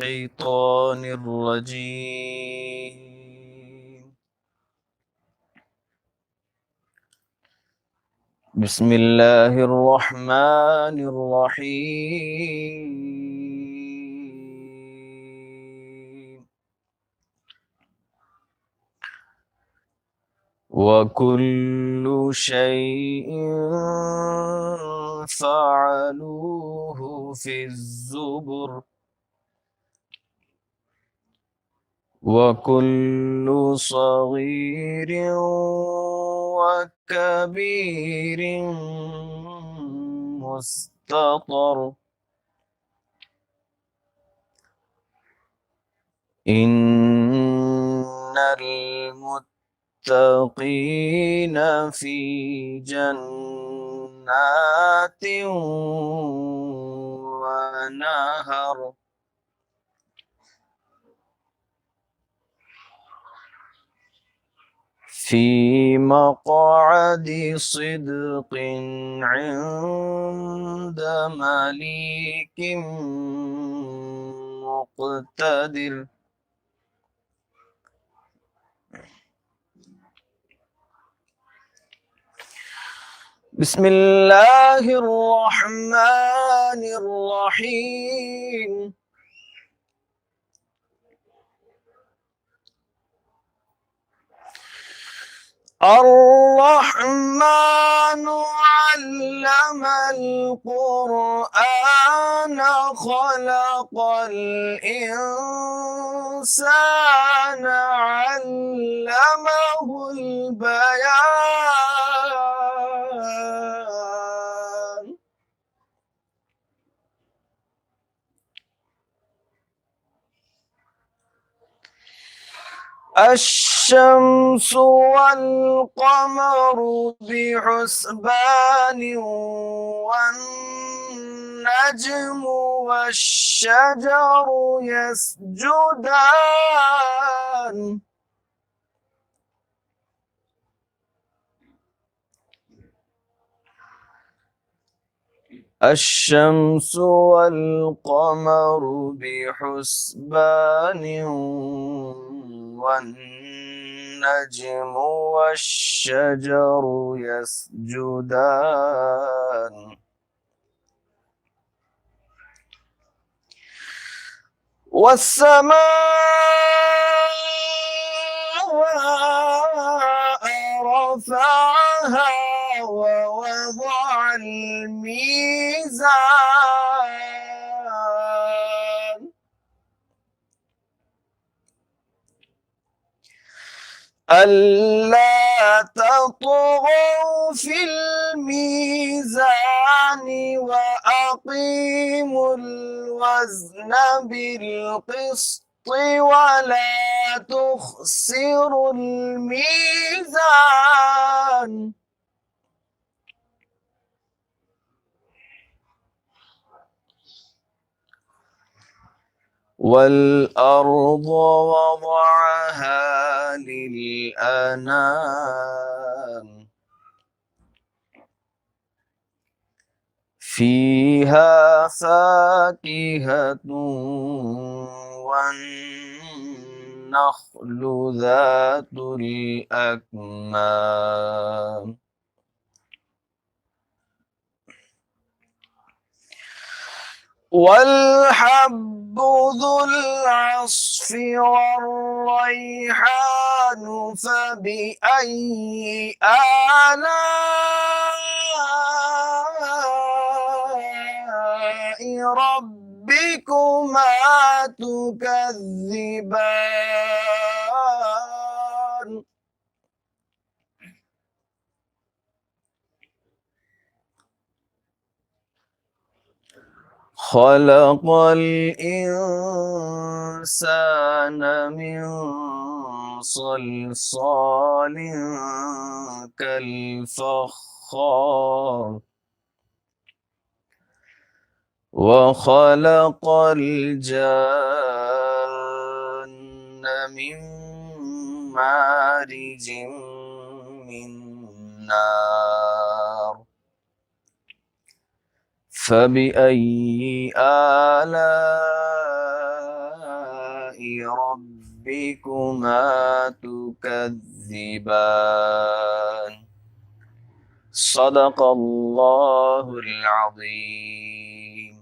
الشيطان الرجيم. بسم الله الرحمن الرحيم. وكل شيء فعلوه في الزبر وكل صغير وكبير مستطر إن المتقين في جنات ونهر في مقعد صدق عند مليك مقتدر. بسم الله الرحمن الرحيم. الرحمن علم القرآن خلق الإنسان علمه البيان. الشمس والقمر بحسبان والنجم والشجر يسجدان. الشمس والقمر بحسبان والنجم والشجر يسجدان. والسماء رفعها ووضع الميزان ألا تطغوا في الميزان وأقيموا الوزن بالقسط ولا تخسروا الميزان. والأرض وضعها للأنام فيها فاكهة والنخل ذات الأكمام والحب ذو العصف والريحان فبأي آلاء ربكما تكذبان. خلق الإنسان من صلصال كالفخار وخلق الجان من مارج من نار فبأي آلاء ربكما تكذبان صدق الله العظيم.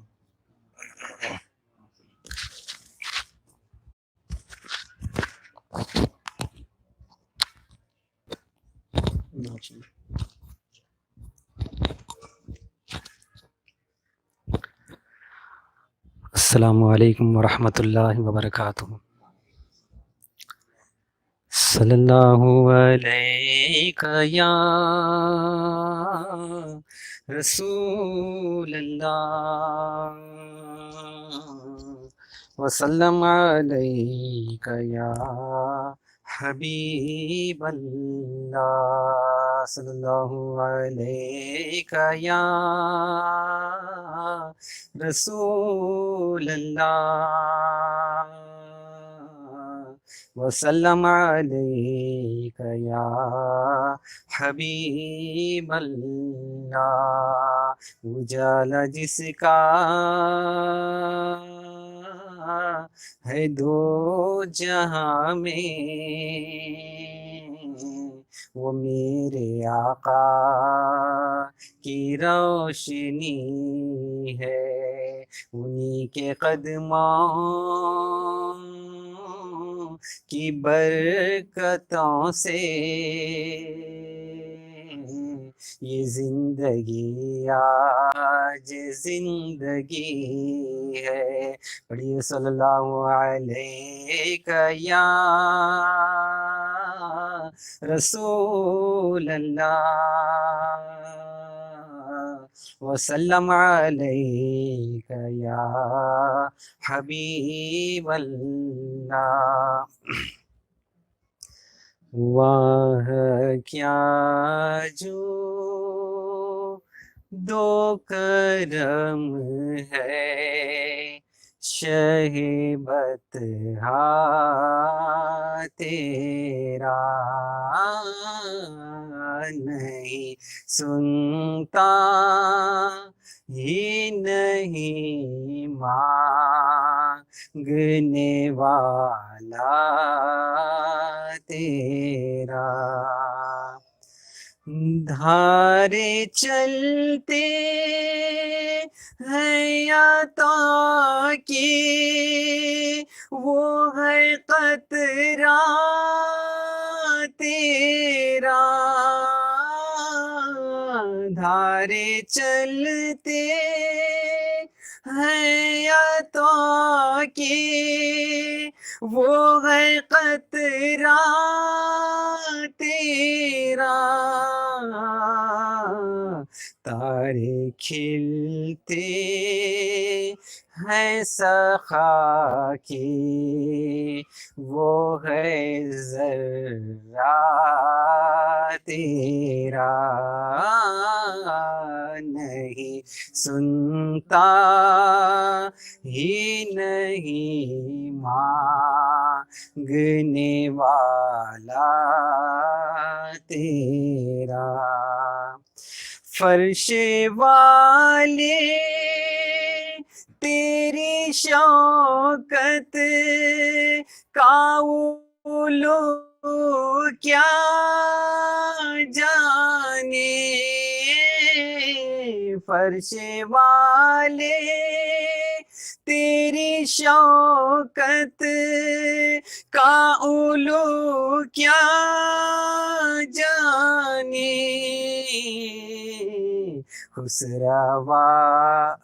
السلام علیکم ورحمۃ اللہ وبرکاتہ. صلی اللہ علیک یا رسول اللہ وسلم علیک یا حبیب اللہ. صلی اللہ علیک یا رسول اللہ وسلم علیک یا حبیب اللہ. اجالا جس کا ہے دو جہاں میں وہ میرے آقا کی روشنی ہے. انہی کے قدموں کی برکتوں سے یہ زندگی آج زندگی ہے. پڑھیے صلی اللہ علیہ یا رسول اللہ وسلم علیک یا حبیب اللہ. واہ کیا جو دو کرم ہے شہبت تیرا نہیں سنتا ہی نہیں مانگنے والا تیرا. دھارے چلتے ہیں عطا کی وہ ہے قطرہ تیرا. دھارے چلتے ہیں عطا کی وہ ہے قطرہ تیرا. تارے کھلتے ہیں سخا کی وہ ہے ذرہ تیرا. نہیں سنتا ہی نہیں مانگنے والا تیرا. فرش والے تیری شوکت کا علو کیا جانے. فرش والے تیری شوکت کا علو کیا جانے. خسروا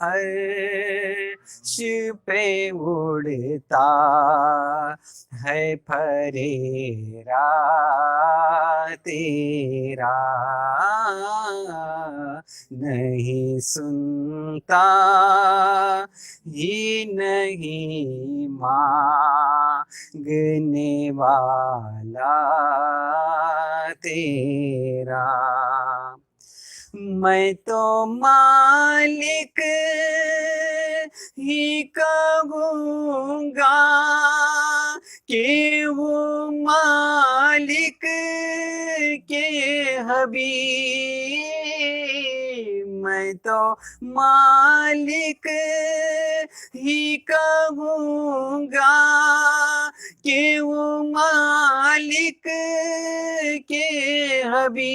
عرش پہ اڑتا ہے پھریرا تیرا. نہیں سنتا ہی نہیں مانگنے والا تیرا. میں تو مالک ہی کہوں گا کہ وہ مالک کے حبیب. میں تو مالک ہی کہوں گا کہ وہ مالک کے حبیب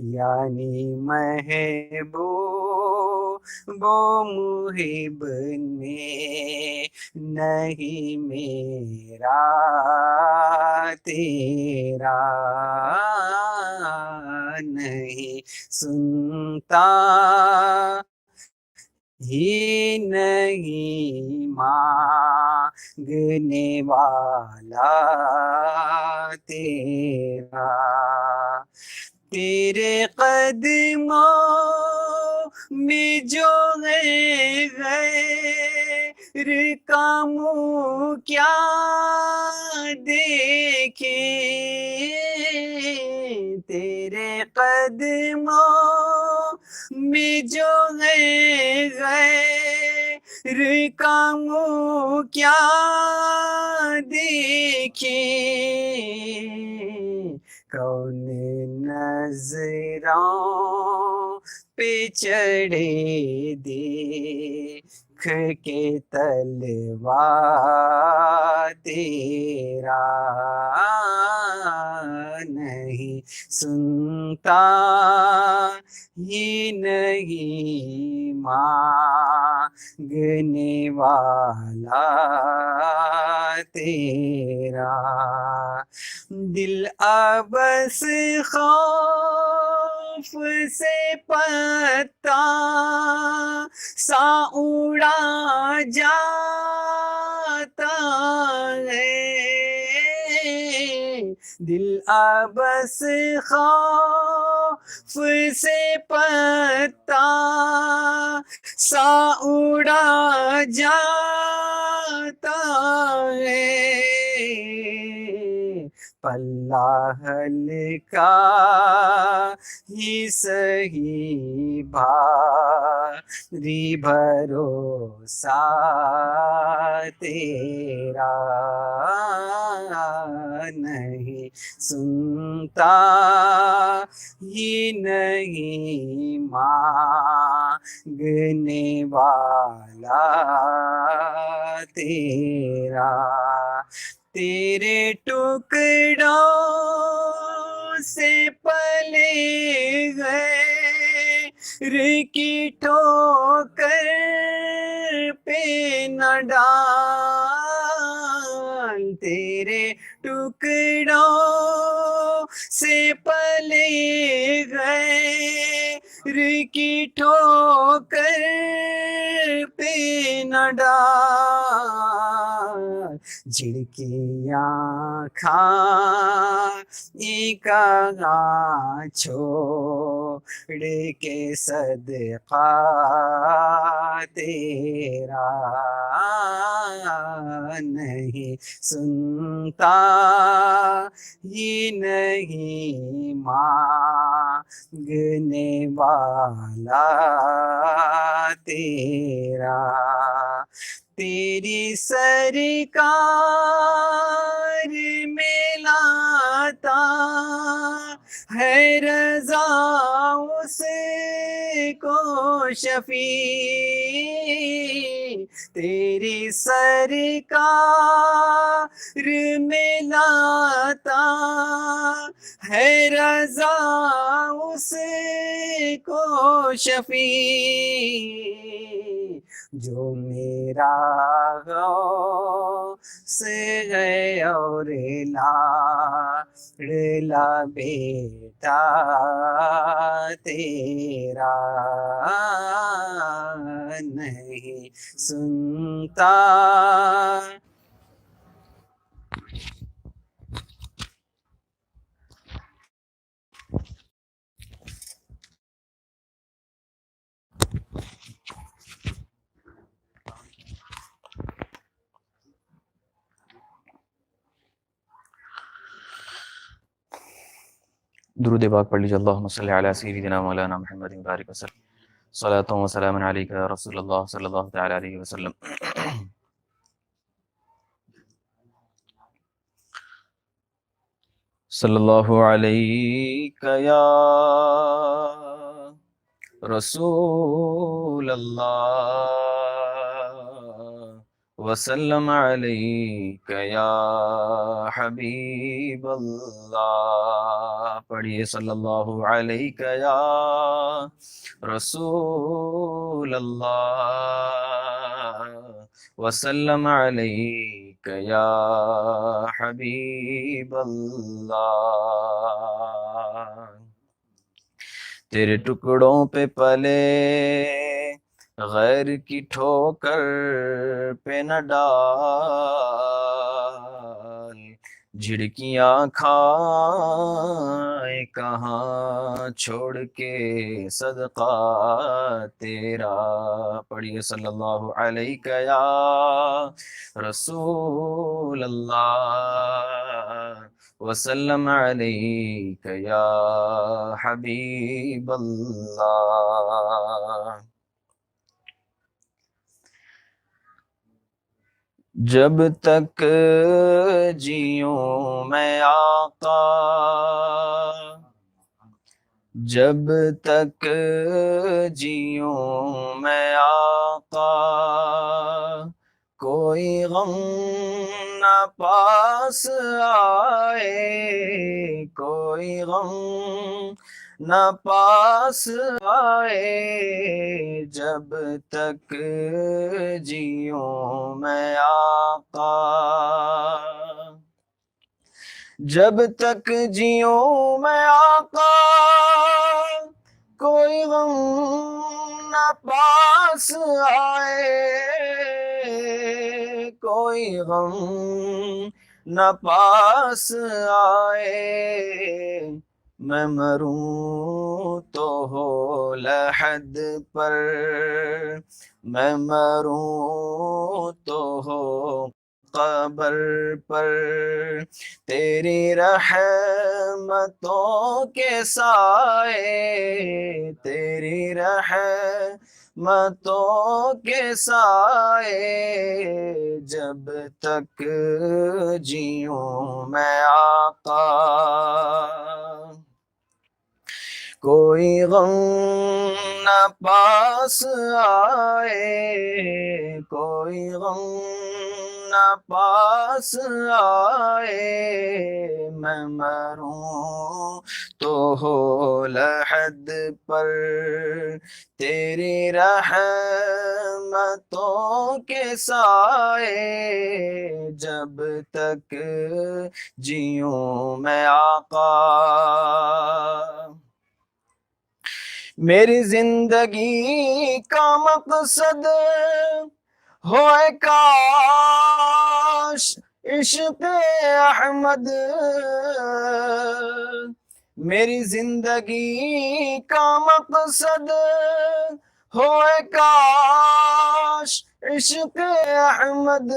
یعنی محبوب و محب نے نہیں میرا تیرا نہیں سنتا ہی نہیں مانگنے والا تیرا تیرے قدموں میں جو ہے غیر کا منہ کیا دیکھے تیرے قدموں میں جو ہے غیر کا منہ کیا دیکھے کون نظروں پہ چڑھے دیکھ کے طلبا تیرا نہیں سنتا ہی نہیں مانگنے والا تیرا دل ابس خوف سے پتا سا اڑا جاتا ہے دل ابس خوف سے پتا سا اڑا جاتا ہے پلہ ہلکا ہی سہی بھاری بھروسہ تیرا نہیں سنتا ہی نہیں مانگنے والا تیرا تیرے ٹکڑوں سے پلے غیر کی ٹھوکر پہ نہ ڈال تیرے ٹکڑوں سے پلے غیر کی ٹھوکر پہ نہ ڈال جھڑکیاں کھائی کہاں چھوڑ کے صدقہ تیرا نہیں سنتا ہی نہیں مانگنے والا تیرا تیری سرکار میں لاتا ہے رضا اس کو شفیع تیری سرکار میں لاتا ہے رضا اس کو شفیع جو میرا غوث ہے اور لاڈلا بیٹا تیرا نہیں سنتا درود پاک پڑھ لیجیے اللہم صلی علی سیدنا مولانا محمد بارک وسلم صلاۃ و سلام علیک یا رسول اللہ صلی اللہ تعالی علیہ وسلم صلی اللہ علیک یا رسول اللہ وسلم علیک یا حبیب اللہ. پڑھیے صلی اللہ علیک یا رسول اللہ وسلم علیک یا حبیب اللہ. تیرے ٹکڑوں پہ پلے غیر کی ٹھوکر پہ نہ ڈال، جھڑکیاں کھائے کہاں چھوڑ کے صدقہ تیرا. پڑھیے صلی اللہ علیہ یا رسول اللہ وسلم علیک یا حبیب اللہ. جب تک جیوں میں آقا، جب تک جیوں میں آقا، کوئی غم نہ پاس آئے، کوئی غم نہ پاس آئے. جب تک جیوں میں آقا، جب تک جیوں میں آقا، کوئی غم نہ پاس آئے، کوئی غم نہ پاس آئے. میں مروں تو ہو لحد پر، میں مروں تو ہو قبر پر، تیری رحمتوں کے سائے، تیری رحمتوں کے سائے. جب تک جیوں میں آقا، کوئی غم نہ پاس آئے، کوئی غم نہ پاس آئے. میں مروں تو ہو لحد پر، تیری رحمتوں کے سائے. جب تک جیوں میں آقا، میری زندگی کا مقصد ہوئے کاش عشق احمد، میری زندگی کا مقصد ہوئے کاش عشق احمد،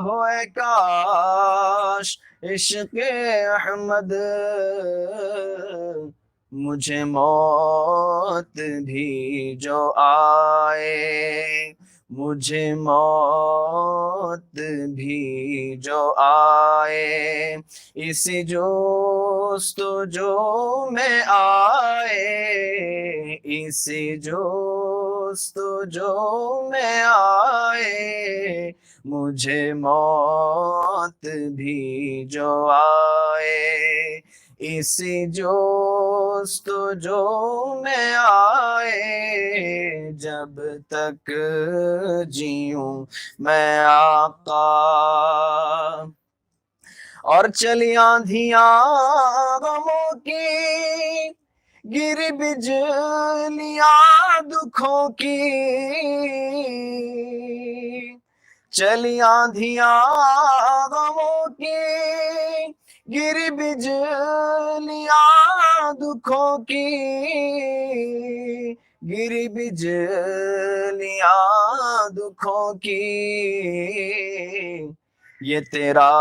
ہوئے کاش عشق احمد. مجھے موت بھی جو آئے، مجھے موت بھی جو آئے، اسی جستجو میں آئے، اسی جستجو میں آئے. مجھے موت بھی جو آئے، اسی جستجو میں آئے. جب تک جیوں میں آقا، اور چلی آندھیاں غموں کی، گری بجلیاں دکھوں کی، چلی آندھیاں غموں کی، گری بجلیاں دکھوں کی، گری بجلیاں دکھوں کی. یہ تیرا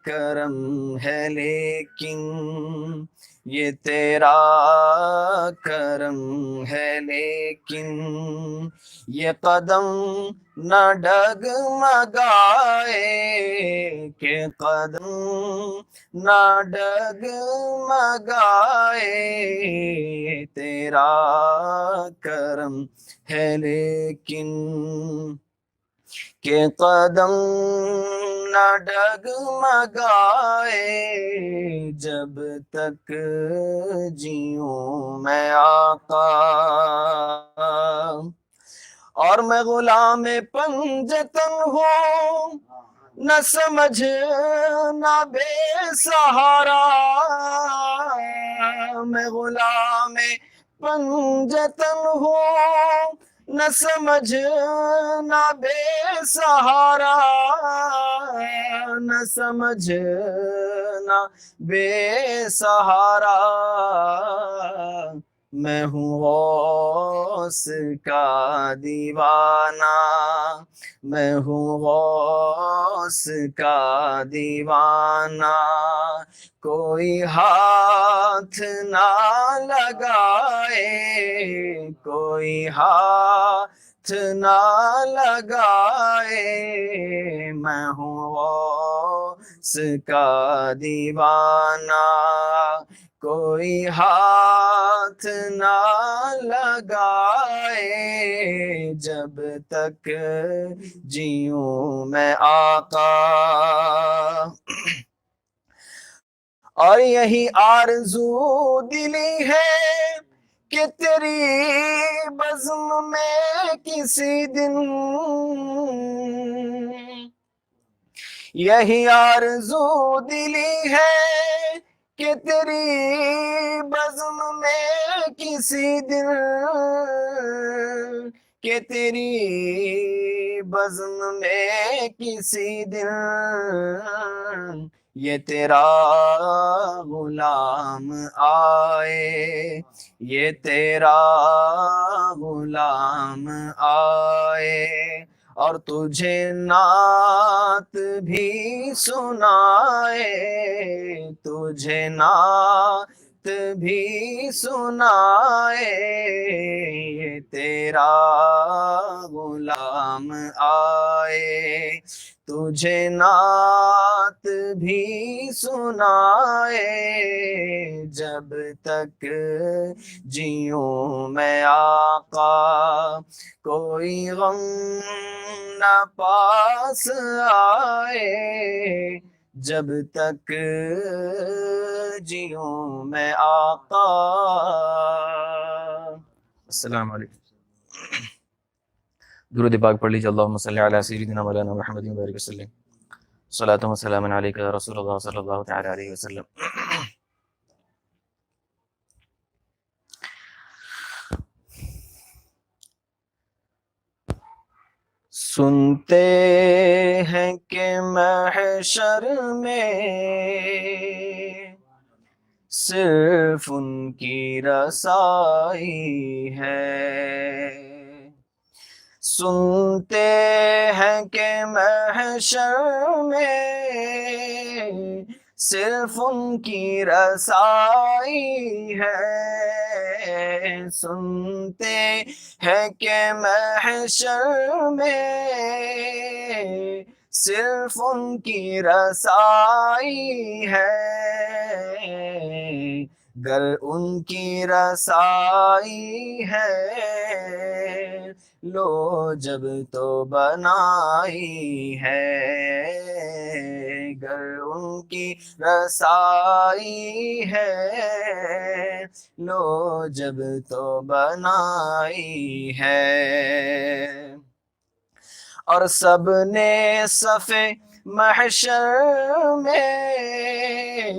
کرم ہے لیکن، یہ تیرا کرم ہے لیکن، یہ قدم نہ ڈگمگائے، کہ قدم نہ ڈگمگائے. تیرا کرم ہے لیکن، کہ قدم نہ ڈگمگائے جب تک جیوں میں آقا، اور میں غلام پنجتن ہوں، نہ سمجھ نہ بے سہارا، میں غلام پنجتن ہوں، نہ سمجھ نہ بے سہارا، نہ سمجھ نہ بے سہارا، میں ہوں غوث کا دیوانہ، میں ہوں غوث کا دیوانہ، کوئی ہاتھ نہ لگائے، کوئی ہاتھ نہ لگائے، میں ہوں غوث کا دیوانہ، کوئی ہاتھ نہ لگائے جب تک جیوں میں آقا، اور یہی آرزو دلی ہے کہ تیری بزم میں کسی دن، یہی آرزو دلی ہے کہ تیری بزم میں کسی دن، کہ تیری بزم میں کسی دن یہ تیرا غلام آئے، یہ تیرا غلام آئے، اور تجھے نعت بھی سنائے، تجھے نعت بھی سنائے، یہ تیرا غلام آئے، تجھے نعت بھی سنائے جب تک جیوں میں آقا، کوئی غم نہ پاس آئے جب تک جیوں میں آقا۔ السلام علیکم۔ درود پاک پڑھ لیجیے، اللہم صلی علی سیدنا مولانا محمد وبارک وسلم، صلاۃ و سلام علیک یا رسول اللہ صلی اللہ تعالی علیہ وسلم۔ سنتے ہیں کہ محشر میں صرف ان کی رسائی ہے، سنتے ہیں کہ محشر میں صرف ان کی رسائی ہے، سنتے ہیں کہ محشر میں صرف ان کی رسائی ہے، گر ان کی رسائی ہے لو جب تو بنائی ہے، گر ان کی رسائی ہے لو جب تو بنائی ہے، اور سب نے صفِ محشر میں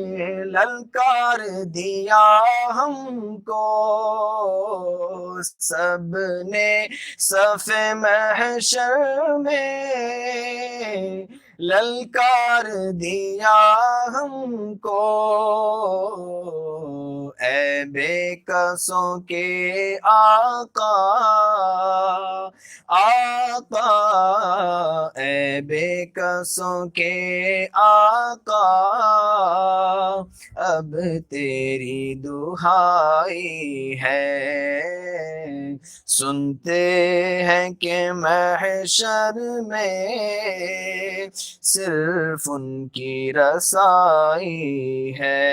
للکار دیا ہم کو، سب نے صفِ محشر میں للکار دیا ہم کو، اے بے کسوں کے آقا آقا، اے بے کسوں کے آقا، اب تیری دہائی ہے، سنتے ہیں کہ محشر میں صرف ان کی رسائی ہے،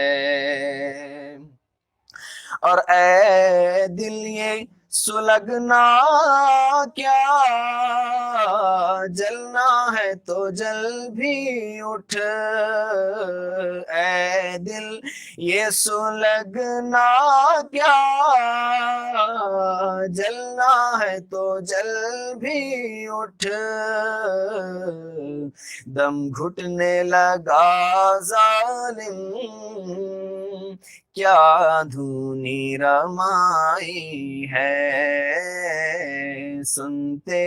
اور اے دل یہ سلگنا کیا، جلنا ہے تو جل بھی اٹھ اے دل، یہ سلگنا کیا، جلنا ہے تو جل بھی اٹھ، دم گھٹنے لگا ظالم، کیا دھونی رمائی ہے، سنتے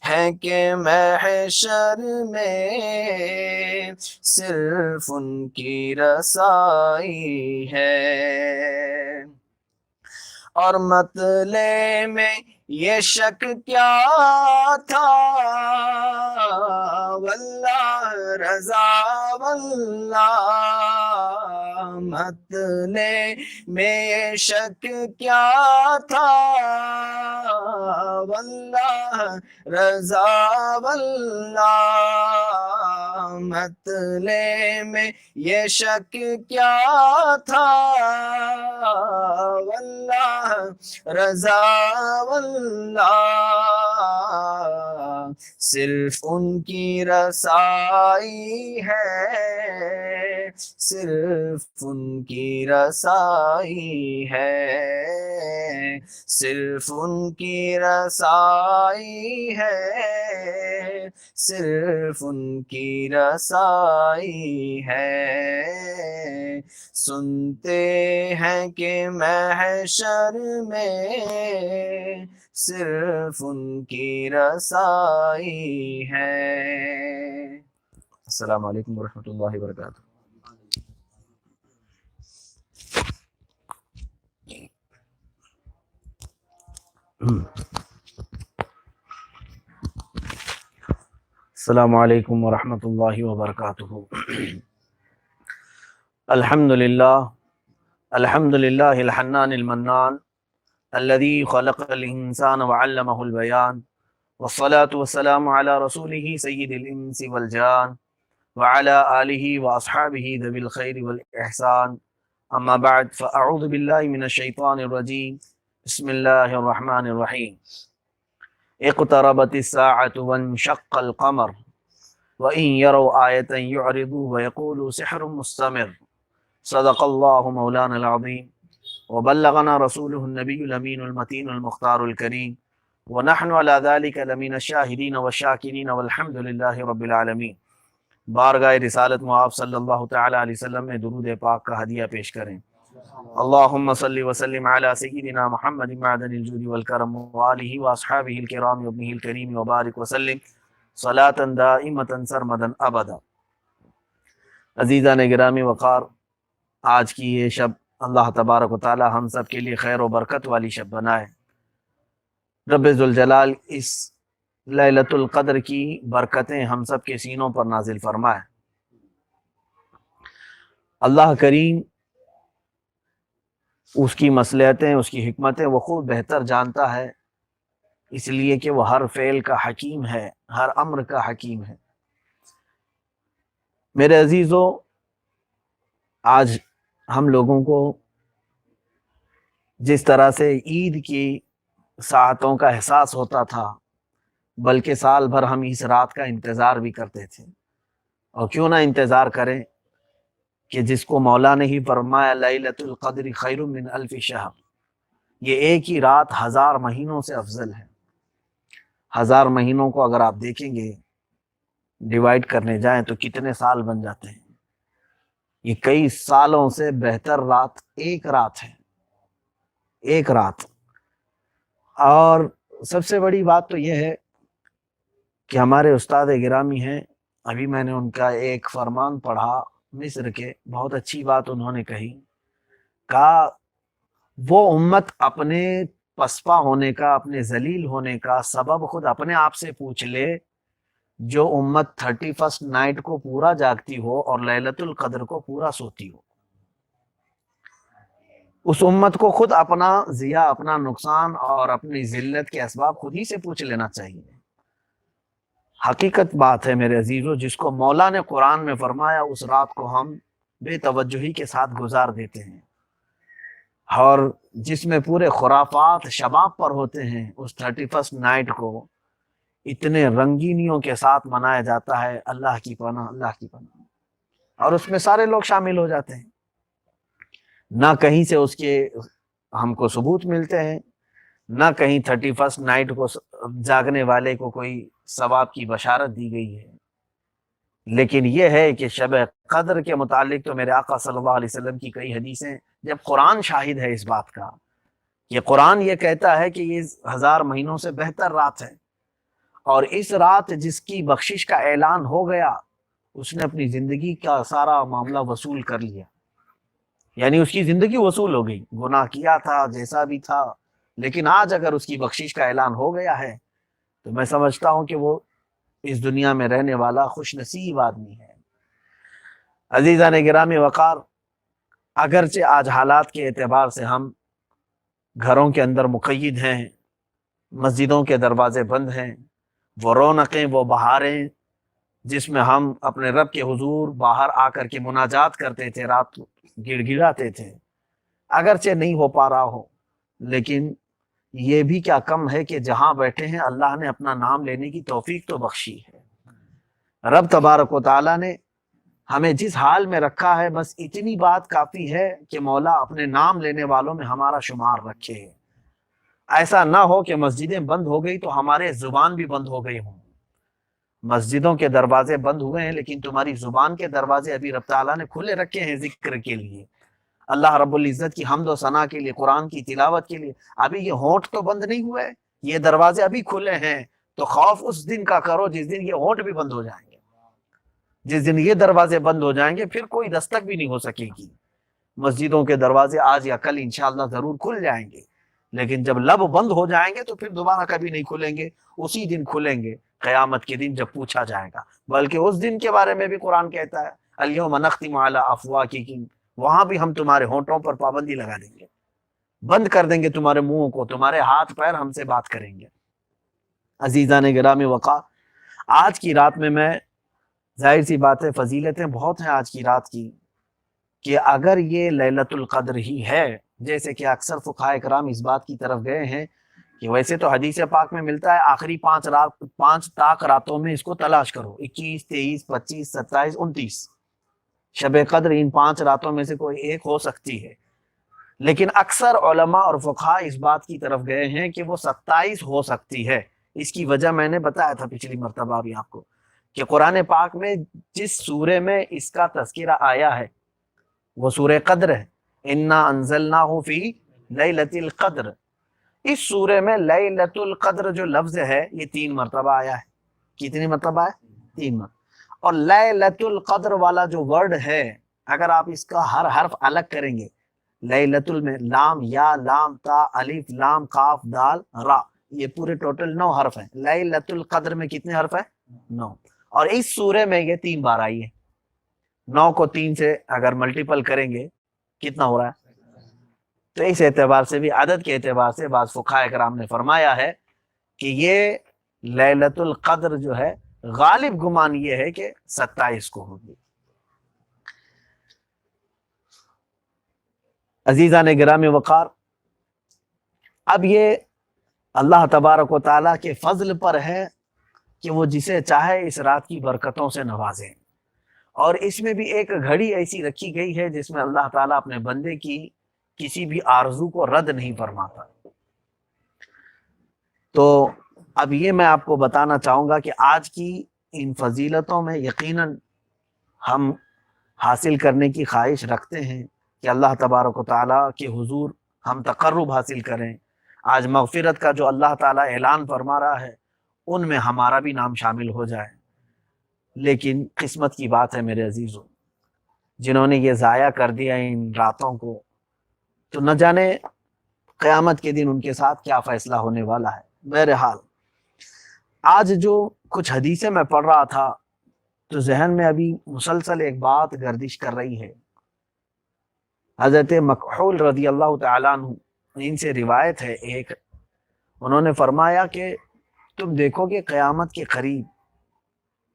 ہیں کہ محشر میں صرف ان کی رسائی ہے، اور مطلع میں یہ شک کیا تھا، واللہ رضا واللہ، مطلع میں یہ شک کیا تھا، واللہ رضا واللہ، مطلع میں یہ شک کیا تھا، واللہ رضا واللہ، صرف ان کی رسائی ہے، صرف ان کی رسائی ہے، صرف ان کی رسائی ہے، صرف ان کی رسائی ہے، سنتے ہیں کہ محشر میں صرف ان کی رسائی ہے۔ السلام علیکم ورحمۃ اللہ وبرکاتہ۔ السلام علیکم ورحمۃ اللہ وبرکاتہ۔ الحمد للہ الحنان المنان الذي خلق الانسان وعلمه البيان، والصلاة والسلام على رسوله سید الانس والجان، وعلى آلہ واصحابہ ذوی الخیر والاحسان، اما بعد فاعوذ باللہ من الشیطان الرجیم، بسم اللہ الرحمن الرحیم۔ اقتربت الساعة وانشق القمر وإن يروا آية يعرضوا ويقولوا سحر مستمر، صدق الله مولانا العظيم، وبلغنا رسوله النبي الأمين المتين المختار الكريم، ونحن على ذلك لمن الشاهدين والشاكرين والحمد لله رب العالمين۔ بارگاہ رسالت میں آپ صلی اللہ تعالی علیہ وسلم میں درود پاک کا ہدیہ پیش کریں۔ اللہم صلی وسلم علی سیدنا محمد معدن الجود والکرم وآلہ واصحابہ الکرام وابنہ الکریم وبارک وسلم صلاۃ دائمۃ سرمدا ابدا۔ عزیزان گرامی وقار، آج کی یہ شب اللہ تبارک و تعالی ہم سب کے لیے خیر و برکت والی شب بنائے۔ رب ذوالجلال اس لیلۃ القدر کی برکتیں ہم سب کے سینوں پر نازل فرمائے۔ اللہ کریم اس کی مصلحتیں، اس کی حکمتیں وہ خوب بہتر جانتا ہے، اس لیے کہ وہ ہر فعل کا حکیم ہے، ہر امر کا حکیم ہے۔ میرے عزیزو، آج ہم لوگوں کو جس طرح سے عید کی ساعتوں کا احساس ہوتا تھا، بلکہ سال بھر ہم اس رات کا انتظار بھی کرتے تھے، اور کیوں نہ انتظار کریں کہ جس کو مولا نے ہی فرمایا لیلۃ القدر خیر من الف شہر، یہ ایک ہی رات 1000 مہینوں سے افضل ہے۔ 1000 مہینوں کو اگر آپ دیکھیں گے، ڈیوائیڈ کرنے جائیں تو کتنے سال بن جاتے ہیں۔ یہ کئی سالوں سے بہتر رات ایک رات ہے، ایک رات۔ اور سب سے بڑی بات تو یہ ہے کہ ہمارے استاد گرامی ہیں، ابھی میں نے ان کا ایک فرمان پڑھا مصر کے، بہت اچھی بات انہوں نے کہی، کہا وہ امت اپنے پسپا ہونے کا، اپنے ذلیل ہونے کا سبب خود اپنے آپ سے پوچھ لے، جو امت 31 نائٹ کو پورا جاگتی ہو اور لیلۃ القدر کو پورا سوتی ہو، اس امت کو خود اپنا ضیاع، اپنا نقصان اور اپنی ذلت کے اسباب خود ہی سے پوچھ لینا چاہیے۔ حقیقت بات ہے میرے عزیزو، جس کو مولا نے قرآن میں فرمایا اس رات کو ہم بے توجہی کے ساتھ گزار دیتے ہیں۔ اور جس میں پورے خرافات شباب پر ہوتے ہیں، اس 31 نائٹ کو اتنے رنگینیوں کے ساتھ منایا جاتا ہے، اللہ کی پناہ، اللہ کی پناہ، اور اس میں سارے لوگ شامل ہو جاتے ہیں۔ نہ کہیں سے اس کے ہم کو ثبوت ملتے ہیں، نہ کہیں 31 نائٹ کو جاگنے والے کو کوئی ثواب کی بشارت دی گئی ہے، لیکن یہ ہے کہ شب قدر کے متعلق تو میرے آقا صلی اللہ علیہ وسلم کی کئی حدیثیں، جب قرآن شاہد ہے اس بات کا، یہ قرآن یہ کہتا ہے کہ یہ 1000 مہینوں سے بہتر رات ہے، اور اس رات جس کی بخشش کا اعلان ہو گیا اس نے اپنی زندگی کا سارا معاملہ وصول کر لیا، یعنی اس کی زندگی وصول ہو گئی، گناہ کیا تھا جیسا بھی تھا، لیکن آج اگر اس کی بخشش کا اعلان ہو گیا ہے تو میں سمجھتا ہوں کہ وہ اس دنیا میں رہنے والا خوش نصیب آدمی ہے۔ عزیزان گرامی وقار، اگرچہ آج حالات کے اعتبار سے ہم گھروں کے اندر مقید ہیں، مسجدوں کے دروازے بند ہیں، وہ رونقیں، وہ بہاریں جس میں ہم اپنے رب کے حضور باہر آ کر کے مناجات کرتے تھے، رات گڑ گڑاتے تھے، اگرچہ نہیں ہو پا رہا ہو، لیکن یہ بھی کیا کم ہے کہ جہاں بیٹھے ہیں اللہ نے اپنا نام لینے کی توفیق تو بخشی ہے۔ رب تبارک و تعالیٰ نے ہمیں جس حال میں رکھا ہے، بس اتنی بات کافی ہے کہ مولا اپنے نام لینے والوں میں ہمارا شمار رکھے۔ ایسا نہ ہو کہ مسجدیں بند ہو گئی تو ہمارے زبان بھی بند ہو گئے ہوں۔ مسجدوں کے دروازے بند ہوئے ہیں لیکن تمہاری زبان کے دروازے ابھی رب تعالیٰ نے کھلے رکھے ہیں ذکر کے لیے، اللہ رب العزت کی حمد و ثنا کے لیے، قرآن کی تلاوت کے لیے۔ ابھی یہ ہونٹ تو بند نہیں ہوئے، یہ دروازے ابھی کھلے ہیں، تو خوف اس دن کا کرو جس دن یہ ہونٹ بھی بند ہو جائیں گے، جس دن یہ دروازے بند ہو جائیں گے پھر کوئی دستک بھی نہیں ہو سکے گی۔ مسجدوں کے دروازے آج یا کل انشاءاللہ ضرور کھل جائیں گے، لیکن جب لب بند ہو جائیں گے تو پھر دوبارہ کبھی نہیں کھلیں گے، اسی دن کھلیں گے، قیامت کے دن جب پوچھا جائے گا۔ بلکہ اس دن کے بارے میں بھی قرآن کہتا ہے الیوم نختم علی افواہہم، وہاں بھی ہم تمہارے ہونٹوں پر پابندی لگا دیں گے، بند کر دیں گے تمہارے منہوں کو، تمہارے ہاتھ پیر ہم سے بات کریں گے۔ عزیزان گرامی وقار، آج کی رات میں ظاہر سی بات ہے فضیلتیں بہت ہیں آج کی رات کی، کہ اگر یہ لیلۃ القدر ہی ہے، جیسے کہ اکثر فقہاء کرام اس بات کی طرف گئے ہیں کہ ویسے تو حدیث پاک میں ملتا ہے آخری 5 طاق راتوں میں اس کو تلاش کرو، 21، 23، 25، 27، 29، شب قدر ان 5 راتوں میں سے کوئی ایک ہو سکتی ہے، لیکن اکثر علماء اور فقہاء اس بات کی طرف گئے ہیں کہ وہ 27 ہو سکتی ہے۔ اس کی وجہ میں نے بتایا تھا پچھلی مرتبہ بھی آپ کو، کہ قرآن پاک میں جس سورے میں اس کا تذکرہ آیا ہے وہ سورہ قدر ہے، انا انزلناہ فی لیلۃ القدر۔ اس سورے میں لیلۃ القدر جو لفظ ہے یہ 3 مرتبہ آیا ہے۔ کتنی مرتبہ ہے؟ 3 مرتبہ۔ اور لیلۃ القدر والا جو ورڈ ہے، اگر آپ اس کا ہر حرف الگ کریں گے، لیلۃ میں لام، یا، لام، تا، الف، لام، قاف، دال، را، یہ پورے ٹوٹل 9 حرف ہیں۔ لیلۃ القدر میں کتنے حرف ہیں؟ 9۔ اور اس سورے میں یہ 3 بار آئی ہے۔ 9 کو 3 سے اگر ملٹیپل کریں گے کتنا ہو رہا ہے؟ تو اس اعتبار سے بھی، عدد کے اعتبار سے، بعض فقہاء کرام نے فرمایا ہے کہ یہ لیلۃ القدر جو ہے غالب گمان یہ ہے کہ 27 کو ہوگی۔ عزیزان گرامی وقار، اب یہ اللہ تبارک و تعالیٰ کے فضل پر ہے کہ وہ جسے چاہے اس رات کی برکتوں سے نوازے، اور اس میں بھی ایک گھڑی ایسی رکھی گئی ہے جس میں اللہ تعالیٰ اپنے بندے کی کسی بھی آرزو کو رد نہیں فرماتا۔ تو اب یہ میں آپ کو بتانا چاہوں گا کہ آج کی ان فضیلتوں میں یقیناً ہم حاصل کرنے کی خواہش رکھتے ہیں کہ اللہ تبارک و تعالیٰ کے حضور ہم تقرب حاصل کریں۔ آج مغفرت کا جو اللہ تعالیٰ اعلان فرما رہا ہے ان میں ہمارا بھی نام شامل ہو جائے، لیکن قسمت کی بات ہے میرے عزیزوں، جنہوں نے یہ ضائع کر دیا ان راتوں کو، تو نہ جانے قیامت کے دن ان کے ساتھ کیا فیصلہ ہونے والا ہے۔ بہرحال آج جو کچھ حدیثیں میں پڑھ رہا تھا تو ذہن میں ابھی مسلسل ایک بات گردش کر رہی ہے۔ حضرت مکحول رضی اللہ تعالیٰ عنہ، ان سے روایت ہے ایک، انہوں نے فرمایا کہ تم دیکھو کہ قیامت کے قریب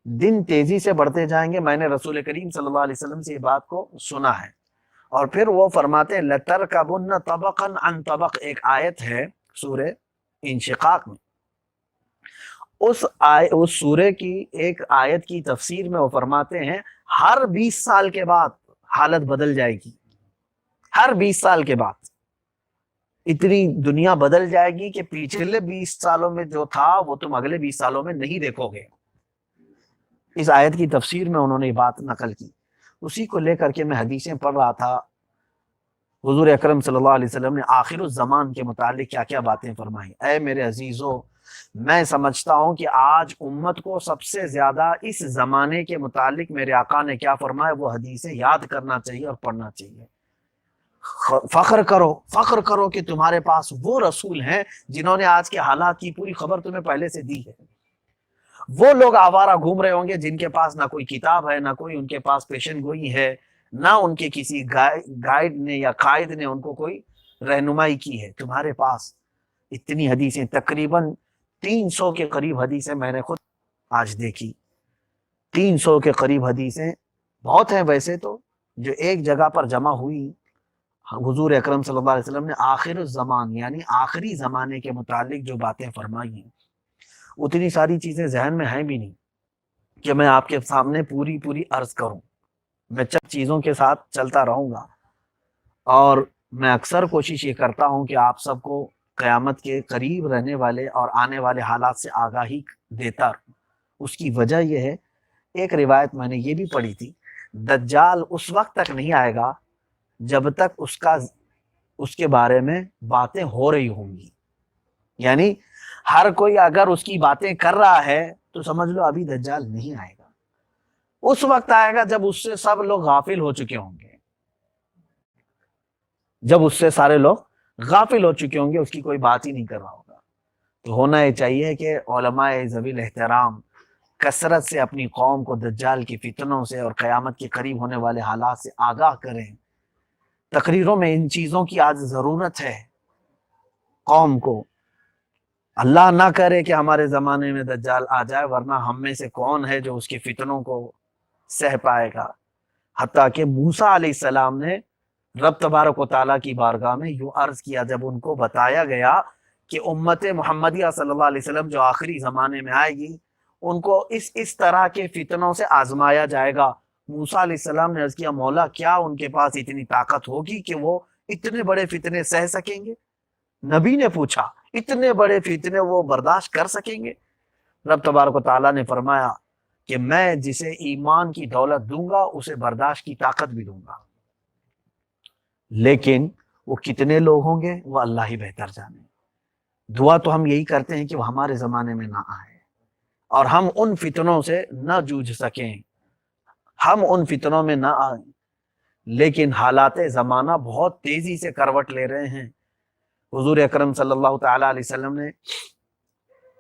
دن تیزی سے بڑھتے جائیں گے۔ میں نے رسول کریم صلی اللہ علیہ وسلم سے یہ بات کو سنا ہے، اور پھر وہ فرماتے ہیں لَتَرْكَبُنَّ طَبَقًا عَنْ طَبَقٍ، ایک آیت ہے سورہ انشقاق میں، اس سورہ کی ایک آیت کی تفسیر میں وہ فرماتے ہیں ہر 20 سال کے بعد حالت بدل جائے گی، ہر 20 سال کے بعد اتنی دنیا بدل جائے گی کہ پچھلے 20 سالوں میں جو تھا وہ تم اگلے 20 سالوں میں نہیں دیکھو گے۔ اس آیت کی تفسیر میں انہوں نے یہ بات نقل کی، اسی کو لے کر کے میں حدیثیں پڑھ رہا تھا۔ حضور اکرم صلی اللہ علیہ وسلم نے آخر الزمان کے متعلق کیا کیا باتیں فرمائی۔ اے میرے عزیزو، میں سمجھتا ہوں کہ آج امت کو سب سے زیادہ اس زمانے کے متعلق میرے آقا نے کیا فرمایا وہ حدیثیں یاد کرنا چاہیے اور پڑھنا چاہیے۔ فخر کرو کہ تمہارے پاس وہ رسول ہیں جنہوں نے آج کے حالات کی پوری خبر تمہیں پہلے سے دی ہے۔ وہ لوگ آوارہ گھوم رہے ہوں گے جن کے پاس نہ کوئی کتاب ہے، نہ کوئی ان کے پاس پیشن گوئی ہے، نہ ان کے کسی گائیڈ نے یا قائد نے ان کو کوئی رہنمائی کی ہے۔ تمہارے پاس اتنی حدیثیں، تقریباً 300 کے قریب حدیثیں میں نے خود آج دیکھی۔ 300 کے قریب حدیثیں بہت ہیں ویسے تو، جو ایک جگہ پر جمع ہوئی۔ حضور اکرم صلی اللہ علیہ وسلم نے آخر الزمان یعنی آخری زمانے کے متعلق جو باتیں فرمائی ہیں، اتنی ساری چیزیں ذہن میں ہیں بھی نہیں کہ میں آپ کے سامنے پوری عرض کروں۔ میں چند چیزوں کے ساتھ چلتا رہوں گا، اور میں اکثر کوشش یہ کرتا ہوں کہ آپ سب کو قیامت کے قریب رہنے والے اور آنے والے حالات سے آگاہی دیتا رہوں۔ اس کی وجہ یہ ہے، ایک روایت میں نے یہ بھی پڑھی تھی، دجال اس وقت تک نہیں آئے گا جب تک اس کے بارے میں باتیں ہو رہی ہوں گی۔ یعنی ہر کوئی اگر اس کی باتیں کر رہا ہے تو سمجھ لو ابھی دجال نہیں آئے گا۔ اس وقت آئے گا جب اس سے سب لوگ غافل ہو چکے ہوں گے، جب اس سے سارے لوگ غافل ہو چکے ہوں گے، اس کی کوئی بات ہی نہیں کر رہا ہوگا۔ تو ہونا یہ چاہیے کہ علماء ذوی الاحترام کثرت سے اپنی قوم کو دجال کی فتنوں سے اور قیامت کے قریب ہونے والے حالات سے آگاہ کریں۔ تقریروں میں ان چیزوں کی آج ضرورت ہے قوم کو۔ اللہ نہ کرے کہ ہمارے زمانے میں دجال آ جائے، ورنہ ہم میں سے کون ہے جو اس کی فتنوں کو سہ پائے گا۔ حتیٰ کہ موسیٰ علیہ السلام نے رب تبارک و تعالیٰ کی بارگاہ میں یوں عرض کیا جب ان کو بتایا گیا کہ امت محمدیہ صلی اللہ علیہ وسلم جو آخری زمانے میں آئے گی ان کو اس طرح کے فتنوں سے آزمایا جائے گا۔ موسیٰ علیہ السلام نے عرض کیا مولا کیا ان کے پاس اتنی طاقت ہوگی کہ وہ اتنے بڑے فتنے سہ سکیں گے؟ نبی نے پوچھا اتنے بڑے فتنے وہ برداشت کر سکیں گے؟ رب تبارک و تعالیٰ نے فرمایا کہ میں جسے ایمان کی دولت دوں گا اسے برداشت کی طاقت بھی دوں گا، لیکن وہ کتنے لوگ ہوں گے وہ اللہ ہی بہتر جانے۔ دعا تو ہم یہی کرتے ہیں کہ وہ ہمارے زمانے میں نہ آئے اور ہم ان فتنوں سے نہ جوجھ سکیں، ہم ان فتنوں میں نہ آئیں۔ لیکن حالات زمانہ بہت تیزی سے کروٹ لے رہے ہیں۔ حضور اکرم صلی اللہ تعالیٰ علیہ وسلم نے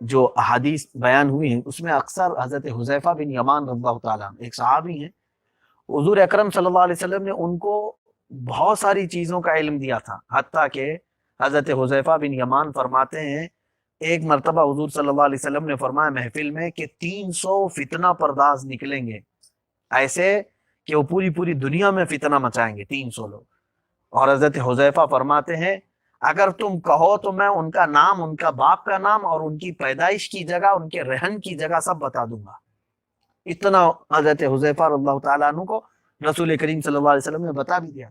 جو احادیث بیان ہوئی ہیں اس میں اکثر حضرت حذیفہ بن یمان رضی اللہ تعالیٰ ایک صحابی ہیں، حضور اکرم صلی اللہ علیہ وسلم نے ان کو بہت ساری چیزوں کا علم دیا تھا، حتیٰ کہ حضرت حذیفہ بن یمان فرماتے ہیں ایک مرتبہ حضور صلی اللہ علیہ وسلم نے فرمایا محفل میں کہ 300 فتنہ پرداز نکلیں گے، ایسے کہ وہ پوری دنیا میں فتنہ مچائیں گے 300 لوگ۔ اور حضرت حذیفہ فرماتے ہیں اگر تم کہو تو میں ان کا نام، ان کا باپ کا نام اور ان کی پیدائش کی جگہ، ان کے رہن کی جگہ سب بتا دوں گا۔ اتنا حضرت حذیفہ رضی اللہ تعالیٰ عنہ کو رسول کریم صلی اللہ علیہ وسلم نے بتا بھی دیا،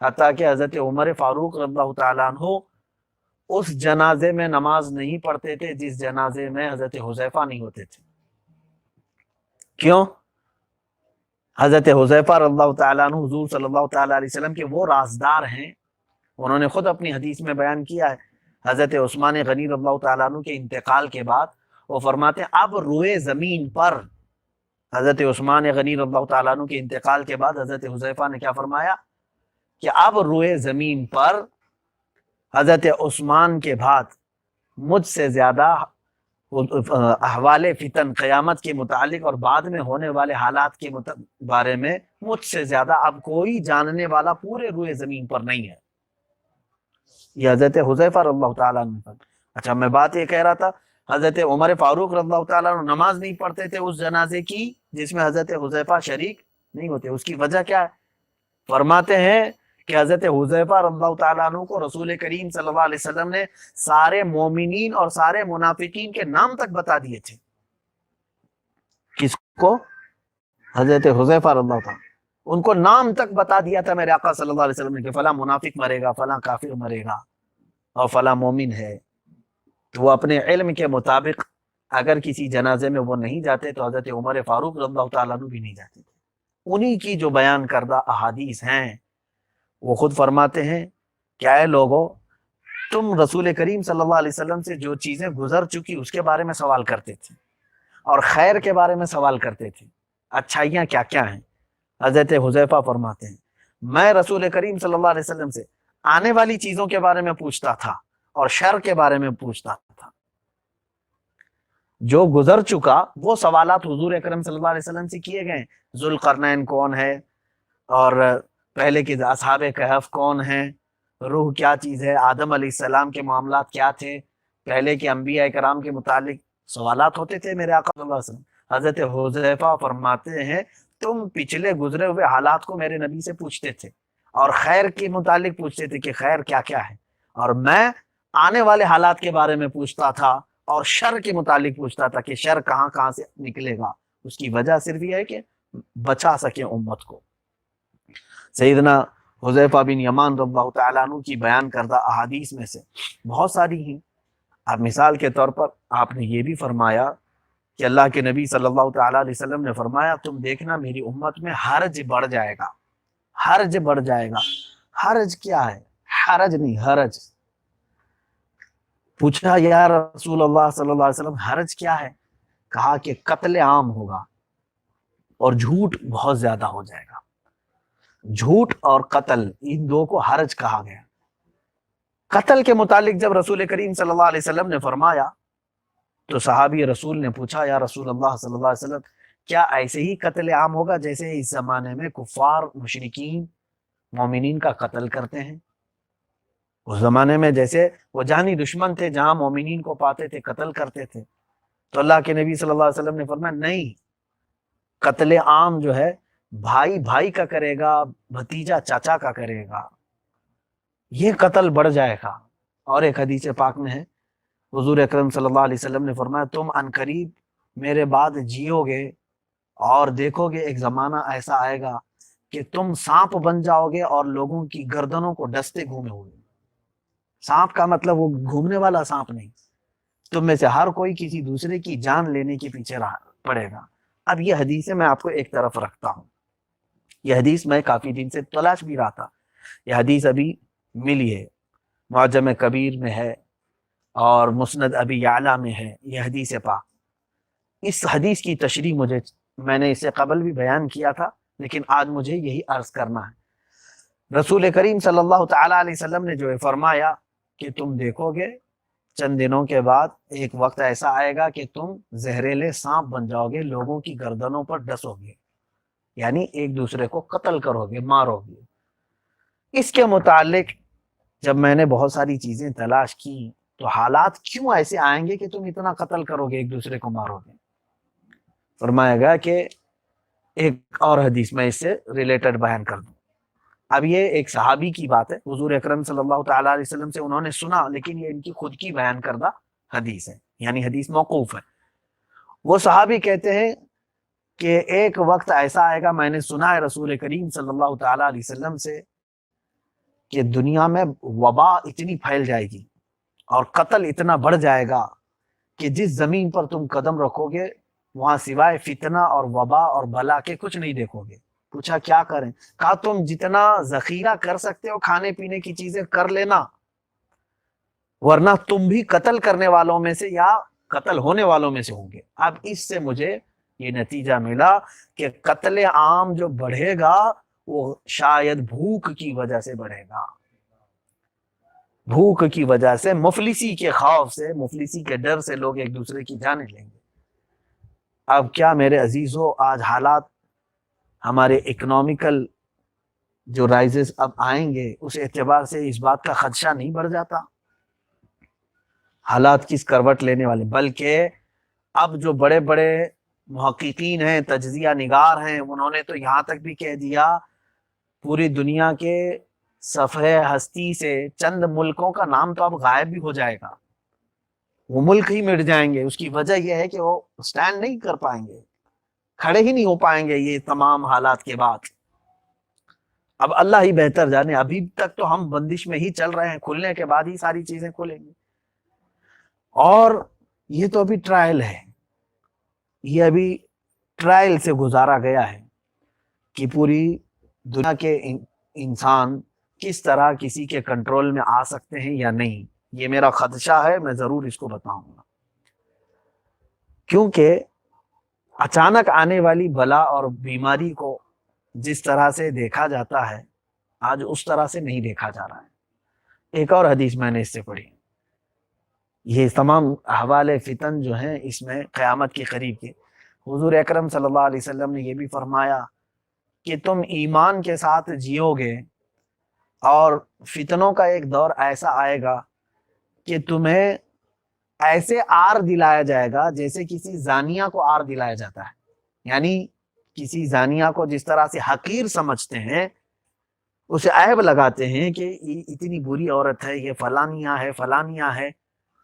حتیٰ کہ حضرت عمر فاروق رضی اللہ تعالیٰ عنہ اس جنازے میں نماز نہیں پڑھتے تھے جس جنازے میں حضرت حذیفہ نہیں ہوتے تھے۔ کیوں؟ حضرت حذیفہ رضی اللہ تعالیٰ عنہ حضور صلی اللہ تعالیٰ علیہ وسلم کے وہ رازدار ہیں، انہوں نے خود اپنی حدیث میں بیان کیا ہے۔ حضرت عثمان غنی رضی اللہ تعالیٰ عنہ کے انتقال کے بعد وہ فرماتے ہیں اب روئے زمین پر، حضرت عثمان غنی رضی اللہ تعالیٰ عنہ کے انتقال کے بعد حضرت حذیفہ نے کیا فرمایا کہ اب روئے زمین پر حضرت عثمان کے بعد مجھ سے زیادہ احوال فتن قیامت کے متعلق اور بعد میں ہونے والے حالات کے بارے میں مجھ سے زیادہ اب کوئی جاننے والا پورے روئے زمین پر نہیں ہے۔ یہ حضرت حذیفہ رضی اللہ تعالیٰ عنہ۔ اچھا میں بات یہ کہہ رہا تھا حضرت عمر فاروق رضی اللہ تعالیٰ عنہ نماز نہیں پڑھتے تھے اس جنازے کی جس میں حضرت حذیفہ شریک نہیں ہوتے، اس کی وجہ کیا ہے؟ فرماتے ہیں کہ حضرت حذیفہ رضی اللہ تعالیٰ عنہ کو رسول کریم صلی اللہ علیہ وسلم نے سارے مومنین اور سارے منافقین کے نام تک بتا دیے تھے. کس کو؟ حضرت حذیفہ رضی اللہ تعالیٰ، ان کو نام تک بتا دیا تھا میرے آقا صلی اللہ علیہ وسلم نے کہ فلاں منافق مرے گا، فلاں کافر مرے گا اور فلاں مومن ہے. تو وہ اپنے علم کے مطابق اگر کسی جنازے میں وہ نہیں جاتے تو حضرت عمر فاروق رضی اللہ تعالیٰ عنہ بھی نہیں جاتے تھے. انہی کی جو بیان کردہ احادیث ہیں وہ خود فرماتے ہیں کہ اے لوگو، تم رسول کریم صلی اللہ علیہ وسلم سے جو چیزیں گزر چکی اس کے بارے میں سوال کرتے تھے اور خیر کے بارے میں سوال کرتے تھے، اچھائیاں کیا کیا ہیں. حضرت حذیفہ فرماتے ہیں میں رسول کریم صلی اللہ علیہ وسلم سے آنے والی چیزوں کے بارے میں پوچھتا تھا اور شر کے بارے میں پوچھتا تھا. جو گزر چکا وہ سوالات حضور اکرم صلی اللہ علیہ وسلم سے کیے گئے. ذوالقرنین کون ہے، اور پہلے کے اصحاب کہف کون ہیں، روح کیا چیز ہے، آدم علیہ السلام کے معاملات کیا تھے، پہلے کے انبیاء کرام کے متعلق سوالات ہوتے تھے میرے آقا صلی اللہ علیہ وسلم. حضرت حذیفہ فرماتے ہیں تم پچھلے گزرے ہوئے حالات کو میرے نبی سے پوچھتے تھے اور خیر کے متعلق پوچھتے تھے کہ خیر کیا کیا ہے، اور میں آنے والے حالات کے بارے میں پوچھتا تھا اور شر کے متعلق پوچھتا تھا کہ شر کہاں کہاں سے نکلے گا. اس کی وجہ صرف یہ ہے کہ بچا سکے امت کو. سیدنا حذیفہ بن یمان رضی اللہ تعالیٰ عنہ کی بیان کردہ احادیث میں سے بہت ساری ہیں. اب مثال کے طور پر آپ نے یہ بھی فرمایا کہ اللہ کے نبی صلی اللہ تعالیٰ علیہ وسلم نے فرمایا تم دیکھنا میری امت میں حرج بڑھ جائے گا. حرج بڑھ جائے گا. حرج کیا ہے؟ حرج نہیں، حرج. پوچھا یا رسول اللہ صلی اللہ علیہ وسلم حرج کیا ہے؟ کہا کہ قتل عام ہوگا اور جھوٹ بہت زیادہ ہو جائے گا. جھوٹ اور قتل ان دو کو حرج کہا گیا. قتل کے متعلق جب رسول کریم صلی اللہ علیہ وسلم نے فرمایا تو صحابی رسول نے پوچھا یا رسول اللہ صلی اللہ علیہ وسلم کیا ایسے ہی قتل عام ہوگا جیسے اس زمانے میں کفار مشرکین مومنین کا قتل کرتے ہیں؟ اس زمانے میں جیسے وہ جانی دشمن تھے، جہاں مومنین کو پاتے تھے قتل کرتے تھے. تو اللہ کے نبی صلی اللہ علیہ وسلم نے فرمایا نہیں، قتل عام جو ہے بھائی بھائی کا کرے گا، بھتیجا چاچا کا کرے گا، یہ قتل بڑھ جائے گا. اور ایک حدیث پاک میں ہے حضور اکرم صلی اللہ علیہ وسلم نے فرمایا تم عنقریب میرے بعد جیو گے اور دیکھو گے ایک زمانہ ایسا آئے گا کہ تم سانپ بن جاؤ گے اور لوگوں کی گردنوں کو ڈستے گھومے ہوئے. سانپ کا مطلب وہ گھومنے والا سانپ نہیں، تم میں سے ہر کوئی کسی دوسرے کی جان لینے کے پیچھے پڑے گا. اب یہ حدیث میں آپ کو ایک طرف رکھتا ہوں. یہ حدیث میں کافی دن سے تلاش بھی رہا تھا. یہ حدیث ابھی ملی ہے، معجم کبیر میں ہے اور مسند ابی یعلا میں ہے. یہ حدیث پاک، اس حدیث کی تشریح میں نے اس سے قبل بھی بیان کیا تھا، لیکن آج مجھے یہی عرض کرنا ہے. رسول کریم صلی اللہ تعالیٰ علیہ وسلم نے جو فرمایا کہ تم دیکھو گے چند دنوں کے بعد ایک وقت ایسا آئے گا کہ تم زہریلے سانپ بن جاؤ گے، لوگوں کی گردنوں پر ڈسو گے، یعنی ایک دوسرے کو قتل کرو گے، مارو گے. اس کے متعلق جب میں نے بہت ساری چیزیں تلاش کی تو حالات کیوں ایسے آئیں گے کہ تم اتنا قتل کرو گے، ایک دوسرے کو مارو گے؟ فرمایا گیا کہ ایک اور حدیث میں اس سے ریلیٹڈ بیان کر دوں. اب یہ ایک صحابی کی بات ہے، حضور اکرم صلی اللہ تعالیٰ علیہ وسلم سے انہوں نے سنا، لیکن یہ ان کی خود کی بیان کردہ حدیث ہے، یعنی حدیث موقوف ہے. وہ صحابی کہتے ہیں کہ ایک وقت ایسا آئے گا، میں نے سنا ہے رسول کریم صلی اللہ تعالیٰ علیہ وسلم سے کہ دنیا میں وبا اتنی پھیل جائے گی اور قتل اتنا بڑھ جائے گا کہ جس زمین پر تم قدم رکھو گے وہاں سوائے فتنہ اور وبا اور بلا کے کچھ نہیں دیکھو گے. پوچھا کیا کریں؟ کہا تم جتنا ذخیرہ کر سکتے ہو کھانے پینے کی چیزیں کر لینا، ورنہ تم بھی قتل کرنے والوں میں سے یا قتل ہونے والوں میں سے ہوں گے. اب اس سے مجھے یہ نتیجہ ملا کہ قتل عام جو بڑھے گا وہ شاید بھوک کی وجہ سے بڑھے گا، بھوک کی وجہ سے، مفلسی کے خوف سے، مفلسی کے ڈر سے لوگ ایک دوسرے کی جانیں لیں گے. اب کیا میرے عزیزو آج حالات ہمارے اکنامیکل جو رائزز اب آئیں گے اس اعتبار سے اس بات کا خدشہ نہیں بڑھ جاتا؟ حالات کس کروٹ لینے والے، بلکہ اب جو بڑے بڑے محققین ہیں، تجزیہ نگار ہیں، انہوں نے تو یہاں تک بھی کہہ دیا پوری دنیا کے صفحہ ہستی سے چند ملکوں کا نام تو اب غائب بھی ہو جائے گا، وہ ملک ہی مٹ جائیں گے۔ اس کی وجہ یہ ہے کہ وہ سٹینڈ نہیں کر پائیں گے، کھڑے ہی نہیں ہو پائیں گے یہ تمام حالات کے بعد۔ اب اللہ ہی بہتر جانے، ابھی تک تو ہم بندش میں ہی چل رہے ہیں، کھلنے کے بعد ہی ساری چیزیں کھلیں گی۔ اور یہ تو ابھی ٹرائل ہے، یہ ابھی ٹرائل سے گزارا گیا ہے کہ پوری دنیا کے انسان کس طرح کسی کے کنٹرول میں آ سکتے ہیں یا نہیں۔ یہ میرا خدشہ ہے، میں ضرور اس کو بتاؤں گا، کیونکہ اچانک آنے والی بلا اور بیماری کو جس طرح سے دیکھا جاتا ہے آج اس طرح سے نہیں دیکھا جا رہا ہے۔ ایک اور حدیث میں نے اس سے پڑھی، یہ تمام حوالے فتن جو ہیں اس میں قیامت کے قریب کے، حضور اکرم صلی اللہ علیہ وسلم نے یہ بھی فرمایا کہ تم ایمان کے ساتھ جیو گے اور فتنوں کا ایک دور ایسا آئے گا کہ تمہیں ایسے آر دلایا جائے گا جیسے کسی زانیہ کو آر دلایا جاتا ہے، یعنی کسی زانیہ کو جس طرح سے حقیر سمجھتے ہیں، اسے عیب لگاتے ہیں کہ یہ اتنی بری عورت ہے، یہ فلانیہ ہے فلانیہ ہے،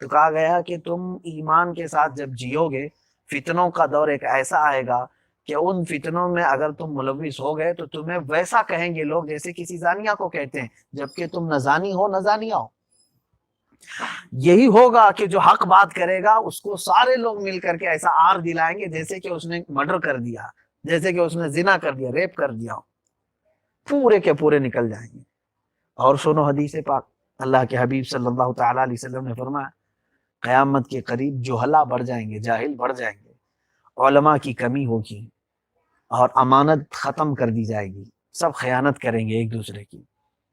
تو کہا گیا کہ تم ایمان کے ساتھ جب جیو گے فتنوں کا دور ایک ایسا آئے گا کہ ان فتنوں میں اگر تم ملوث ہو گئے تو تمہیں ویسا کہیں گے لوگ جیسے کسی زانیہ کو کہتے ہیں، جبکہ تم نہ زانی ہو نہ زانیہ ہو۔ یہی ہوگا کہ جو حق بات کرے گا اس کو سارے لوگ مل کر کے ایسا آر دلائیں گے جیسے کہ اس نے مرڈر کر دیا، جیسے کہ اس نے زنا کر دیا، ریپ کر دیا، پورے کے پورے نکل جائیں گے۔ اور سنو حدیث پاک، اللہ کے حبیب صلی اللہ تعالیٰ علیہ وسلم نے فرمایا قیامت کے قریب جہلا بڑھ جائیں گے، جاہل بڑھ جائیں گے، علماء کی کمی ہوگی اور امانت ختم کر دی جائے گی، سب خیانت کریں گے ایک دوسرے کی،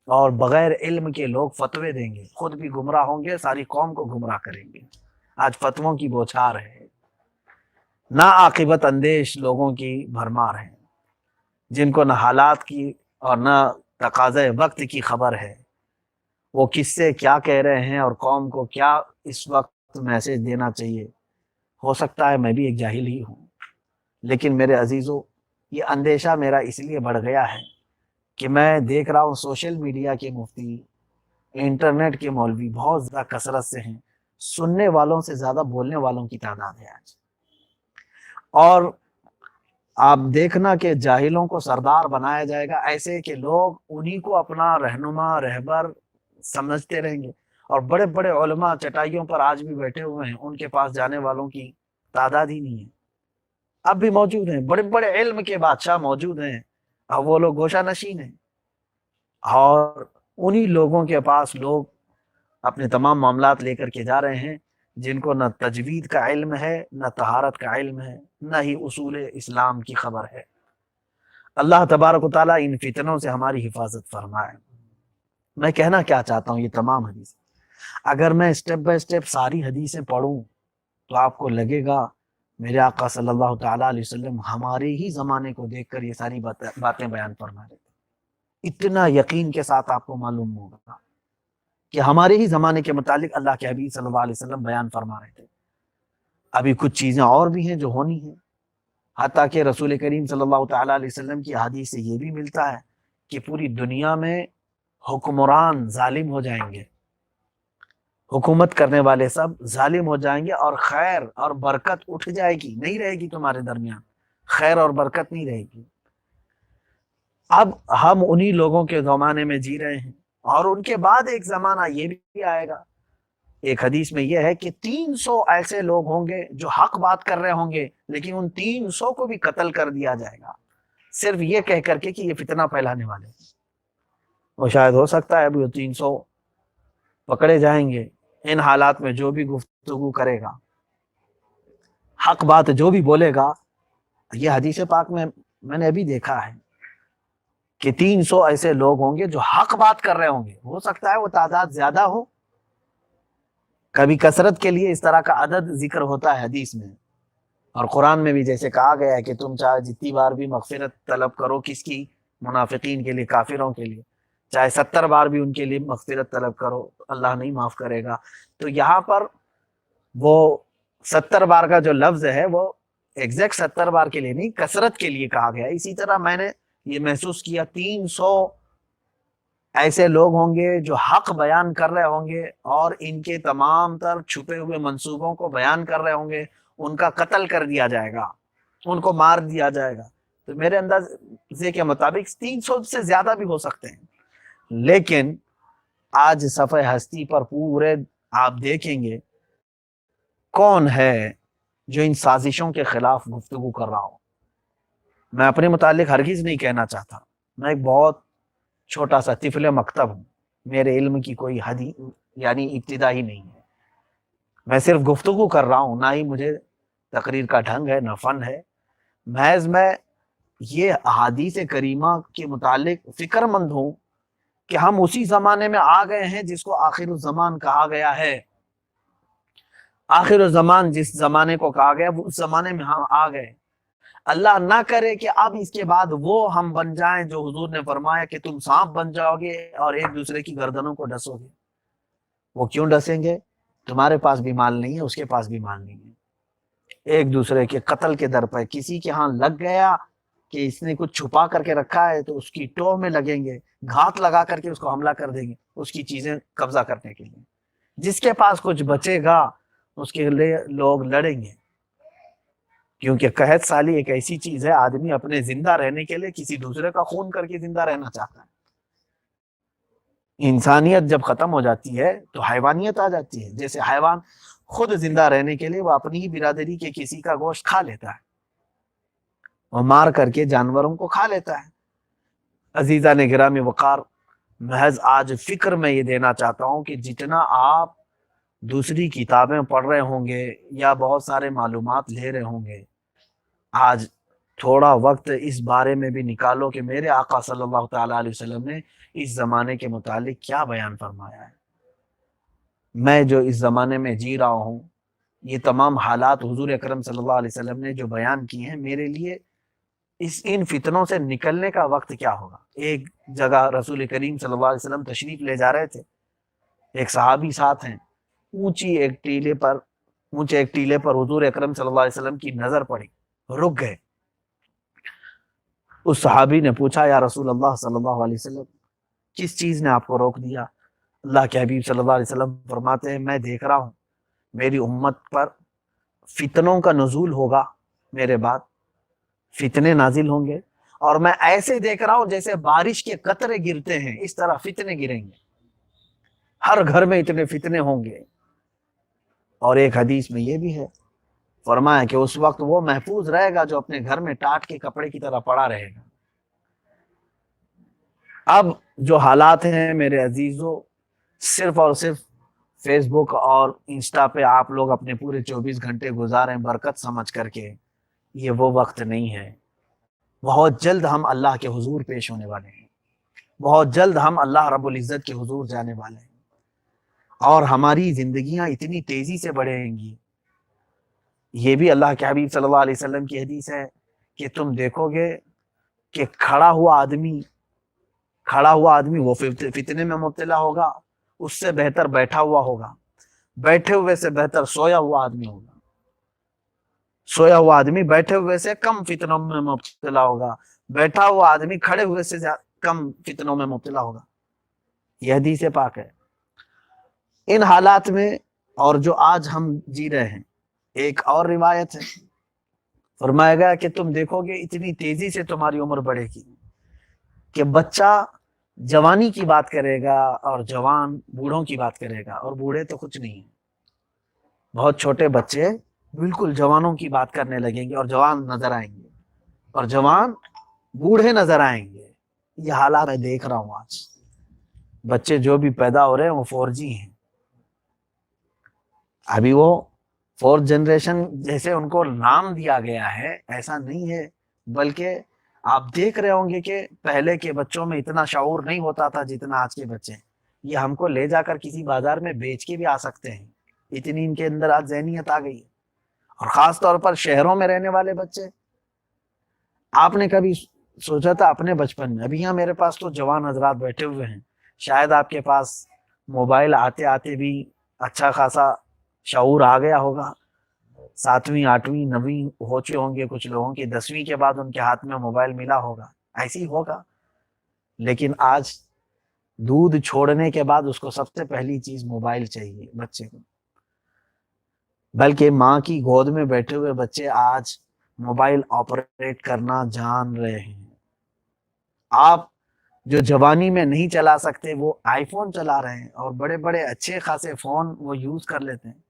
اور بغیر علم کے لوگ فتوے دیں گے، خود بھی گمراہ ہوں گے، ساری قوم کو گمراہ کریں گے۔ آج فتووں کی بوچھار ہے، نا عاقبت اندیش لوگوں کی بھرمار ہے، جن کو نہ حالات کی اور نہ تقاضۂ وقت کی خبر ہے، وہ کس سے کیا کہہ رہے ہیں اور قوم کو کیا اس وقت میسج دینا چاہیے۔ ہو سکتا ہے میں بھی ایک جاہل ہی ہوں، لیکن میرے عزیزو یہ اندیشہ میرا اس لیے بڑھ گیا ہے کہ میں دیکھ رہا ہوں سوشل میڈیا کے مفتی، انٹرنیٹ کے مولوی بہت زیادہ کثرت سے ہیں، سننے والوں سے زیادہ بولنے والوں کی تعداد ہے آج۔ اور آپ دیکھنا کہ جاہلوں کو سردار بنایا جائے گا ایسے کہ لوگ انہی کو اپنا رہنما رہبر سمجھتے رہیں گے، اور بڑے بڑے علماء چٹائیوں پر آج بھی بیٹھے ہوئے ہیں، ان کے پاس جانے والوں کی تعداد ہی نہیں ہے۔ اب بھی موجود ہیں، بڑے بڑے علم کے بادشاہ موجود ہیں، اب وہ لوگ گوشہ نشین ہیں، اور انہی لوگوں کے پاس لوگ اپنے تمام معاملات لے کر کے جا رہے ہیں جن کو نہ تجوید کا علم ہے، نہ طہارت کا علم ہے، نہ ہی اصول اسلام کی خبر ہے۔ اللہ تبارک و تعالیٰ ان فتنوں سے ہماری حفاظت فرمائے۔ میں کہنا کیا چاہتا ہوں، یہ تمام حدیث اگر میں اسٹیپ بائی اسٹیپ ساری حدیثیں پڑھوں تو آپ کو لگے گا میرے آقا صلی اللہ تعالیٰ علیہ وسلم ہمارے ہی زمانے کو دیکھ کر یہ ساری باتیں بیان فرما رہے تھے۔ اتنا یقین کے ساتھ آپ کو معلوم ہوگا کہ ہمارے ہی زمانے کے متعلق اللہ کے حبیب صلی اللہ علیہ وسلم بیان فرما رہے تھے۔ ابھی کچھ چیزیں اور بھی ہیں جو ہونی ہیں، حتیٰ کہ رسول کریم صلی اللہ تعالیٰ علیہ وسلم کی حدیث سے یہ بھی ملتا ہے کہ پوری دنیا میں حکمران ظالم ہو جائیں گے، حکومت کرنے والے سب ظالم ہو جائیں گے، اور خیر اور برکت اٹھ جائے گی، نہیں رہے گی تمہارے درمیان، خیر اور برکت نہیں رہے گی۔ اب ہم انہی لوگوں کے زمانے میں جی رہے ہیں، اور ان کے بعد ایک زمانہ یہ بھی آئے گا، ایک حدیث میں یہ ہے کہ 300 ایسے لوگ ہوں گے جو حق بات کر رہے ہوں گے، لیکن ان 300 کو بھی قتل کر دیا جائے گا، صرف یہ کہہ کر کے کہ یہ فتنہ پھیلانے والے ہیں۔ وہ شاید ہو سکتا ہے ابھی وہ 300 پکڑے جائیں گے، ان حالات میں جو بھی گفتگو کرے گا، حق بات جو بھی بولے گا، یہ حدیث پاک میں نے ابھی دیکھا ہے کہ 300 ایسے لوگ ہوں گے جو حق بات کر رہے ہوں گے۔ ہو سکتا ہے وہ تعداد زیادہ ہو، کبھی کثرت کے لیے اس طرح کا عدد ذکر ہوتا ہے حدیث میں، اور قرآن میں بھی جیسے کہا گیا ہے کہ تم چاہے جتنی بار بھی مغفرت طلب کرو، کس کی؟ منافقین کے لیے، کافروں کے لیے، چاہے 70 بار بھی ان کے لیے مغفرت طلب کرو اللہ نہیں معاف کرے گا۔ تو یہاں پر وہ 70 بار کا جو لفظ ہے وہ ایگزیکٹ 70 بار کے لیے نہیں، کثرت کے لیے کہا گیا ہے۔ اسی طرح میں نے یہ محسوس کیا 300 ایسے لوگ ہوں گے جو حق بیان کر رہے ہوں گے اور ان کے تمام تر چھپے ہوئے منصوبوں کو بیان کر رہے ہوں گے، ان کا قتل کر دیا جائے گا، ان کو مار دیا جائے گا۔ تو میرے اندازے کے مطابق 300 سے زیادہ بھی ہو سکتے ہیں۔ لیکن آج صفحہ ہستی پر پورے آپ دیکھیں گے کون ہے جو ان سازشوں کے خلاف گفتگو کر رہا ہو۔ میں اپنے متعلق ہرگز نہیں کہنا چاہتا، میں ایک بہت چھوٹا سا طفل مکتب ہوں، میرے علم کی کوئی حد یعنی ابتدا ہی نہیں ہے، میں صرف گفتگو کر رہا ہوں، نہ ہی مجھے تقریر کا ڈھنگ ہے نہ فن ہے، محض میں یہ احادیث کریمہ کے متعلق فکر مند ہوں کہ ہم اسی زمانے میں آ گئے ہیں جس کو آخر الزمان کہا گیا ہے۔ آخر الزمان جس زمانے کو کہا گیا وہ اس زمانے میں ہم آ گئے۔ اللہ نہ کرے کہ اب اس کے بعد وہ ہم بن جائیں جو حضور نے فرمایا کہ تم سانپ بن جاؤ گے اور ایک دوسرے کی گردنوں کو ڈسو گے۔ وہ کیوں ڈسیں گے؟ تمہارے پاس بھی مال نہیں ہے، اس کے پاس بھی مال نہیں ہے، ایک دوسرے کے قتل کے در پہ کسی کے ہاں لگ گیا کہ اس نے کچھ چھپا کر کے رکھا ہے تو اس کی ٹوہ میں لگیں گے، گھات لگا کر کے اس کو حملہ کر دیں گے اس کی چیزیں قبضہ کرنے کے لیے۔ جس کے پاس کچھ بچے گا اس کے لیے لوگ لڑیں گے، کیونکہ قحط سالی ایک ایسی چیز ہے، آدمی اپنے زندہ رہنے کے لیے کسی دوسرے کا خون کر کے زندہ رہنا چاہتا ہے۔ انسانیت جب ختم ہو جاتی ہے تو حیوانیت آ جاتی ہے۔ جیسے حیوان خود زندہ رہنے کے لیے وہ اپنی ہی برادری کے کسی کا گوشت کھا لیتا ہے، وہ مار کر کے جانوروں کو کھا لیتا ہے۔ عزیزان گرامی وقار، محض آج فکر میں یہ دینا چاہتا ہوں کہ جتنا آپ دوسری کتابیں پڑھ رہے ہوں گے یا بہت سارے معلومات لے رہے ہوں گے، آج تھوڑا وقت اس بارے میں بھی نکالو کہ میرے آقا صلی اللہ تعالیٰ علیہ وسلم نے اس زمانے کے متعلق کیا بیان فرمایا ہے۔ میں جو اس زمانے میں جی رہا ہوں، یہ تمام حالات حضور اکرم صلی اللہ علیہ وسلم نے جو بیان کیے ہیں، میرے لیے ان فتنوں سے نکلنے کا وقت کیا ہوگا۔ ایک جگہ رسول کریم صلی اللہ علیہ وسلم تشریف لے جا رہے تھے، ایک صحابی ساتھ ہیں، اونچے ایک ٹیلے پر حضور اکرم صلی اللہ علیہ وسلم کی نظر پڑی، رک گئے۔ اس صحابی نے پوچھا، یا رسول اللہ صلی اللہ علیہ وسلم، کس چیز نے آپ کو روک دیا؟ اللہ کے حبیب صلی اللہ علیہ وسلم فرماتے ہیں، میں دیکھ رہا ہوں میری امت پر فتنوں کا نزول ہوگا، میرے بعد فتنے نازل ہوں گے، اور میں ایسے دیکھ رہا ہوں جیسے بارش کے قطرے گرتے ہیں، اس طرح فتنے گریں گے، ہر گھر میں اتنے فتنے ہوں گے۔ اور ایک حدیث میں یہ بھی ہے، فرمایا کہ اس وقت وہ محفوظ رہے گا جو اپنے گھر میں ٹاٹ کے کپڑے کی طرح پڑا رہے گا۔ اب جو حالات ہیں میرے عزیزوں، صرف اور صرف فیس بک اور انسٹا پہ آپ لوگ اپنے پورے 24 گھنٹے گزاریں برکت سمجھ کر کے، یہ وہ وقت نہیں ہے۔ بہت جلد ہم اللہ کے حضور پیش ہونے والے ہیں، بہت جلد ہم اللہ رب العزت کے حضور جانے والے ہیں، اور ہماری زندگیاں اتنی تیزی سے بڑھیں گی۔ یہ بھی اللہ کے حبیب صلی اللہ علیہ وسلم کی حدیث ہے کہ تم دیکھو گے کہ کھڑا ہوا آدمی وہ فتنے میں مبتلا ہوگا، اس سے بہتر بیٹھا ہوا ہوگا، بیٹھے ہوئے سے بہتر سویا ہوا آدمی ہوگا، سویا ہوا آدمی بیٹھے ہوئے سے کم فتنوں میں مبتلا ہوگا، بیٹھا ہوا آدمی کھڑے ہوئے سے کم فتنوں میں مبتلا ہوگا۔ یہ حدیث پاک ہے۔ ان حالات میں اور جو آج ہم جی رہے ہیں، ایک اور روایت ہے، فرمایا گیا کہ تم دیکھو گے اتنی تیزی سے تمہاری عمر بڑھے گی کہ بچہ جوانی کی بات کرے گا اور جوان بوڑھوں کی بات کرے گا، اور بوڑھے تو کچھ نہیں ہیں، بہت چھوٹے بچے بالکل جوانوں کی بات کرنے لگیں گے، اور جوان نظر آئیں گے، اور جوان بوڑھے نظر آئیں گے۔ یہ حالات میں دیکھ رہا ہوں آج۔ بچے جو بھی پیدا ہو رہے ہیں وہ 4G ہیں، ابھی وہ 4th جنریشن جیسے ان کو نام دیا گیا ہے ایسا نہیں ہے، بلکہ آپ دیکھ رہے ہوں گے کہ پہلے کے بچوں میں اتنا شعور نہیں ہوتا تھا جتنا آج کے بچے ہیں۔ یہ ہم کو لے جا کر کسی بازار میں بیچ کے بھی آ سکتے ہیں، اتنی ان کے اندر آج ذہنیت آ گئی ہے۔ اور خاص طور پر شہروں میں رہنے والے بچے، آپ نے کبھی سوچا تھا اپنے بچپن میں؟ ابھی یہاں میرے پاس تو جوان حضرات بیٹھے ہوئے ہیں، شاید آپ کے پاس موبائل آتے آتے بھی اچھا خاصا شعور آ گیا ہوگا، 7ویں 8ویں 9ویں ہو چکے ہوں گے، کچھ لوگوں کے 10ویں کے بعد ان کے ہاتھ میں موبائل ملا ہوگا، ایسے ہی ہوگا۔ لیکن آج دودھ چھوڑنے کے بعد اس کو سب سے پہلی چیز موبائل چاہیے بچے کو، بلکہ ماں کی گود میں بیٹھے ہوئے بچے آج موبائل آپریٹ کرنا جان رہے ہیں۔ آپ جو جوانی میں نہیں چلا سکتے وہ آئی فون چلا رہے ہیں، اور بڑے بڑے اچھے خاصے فون وہ یوز کر لیتے ہیں،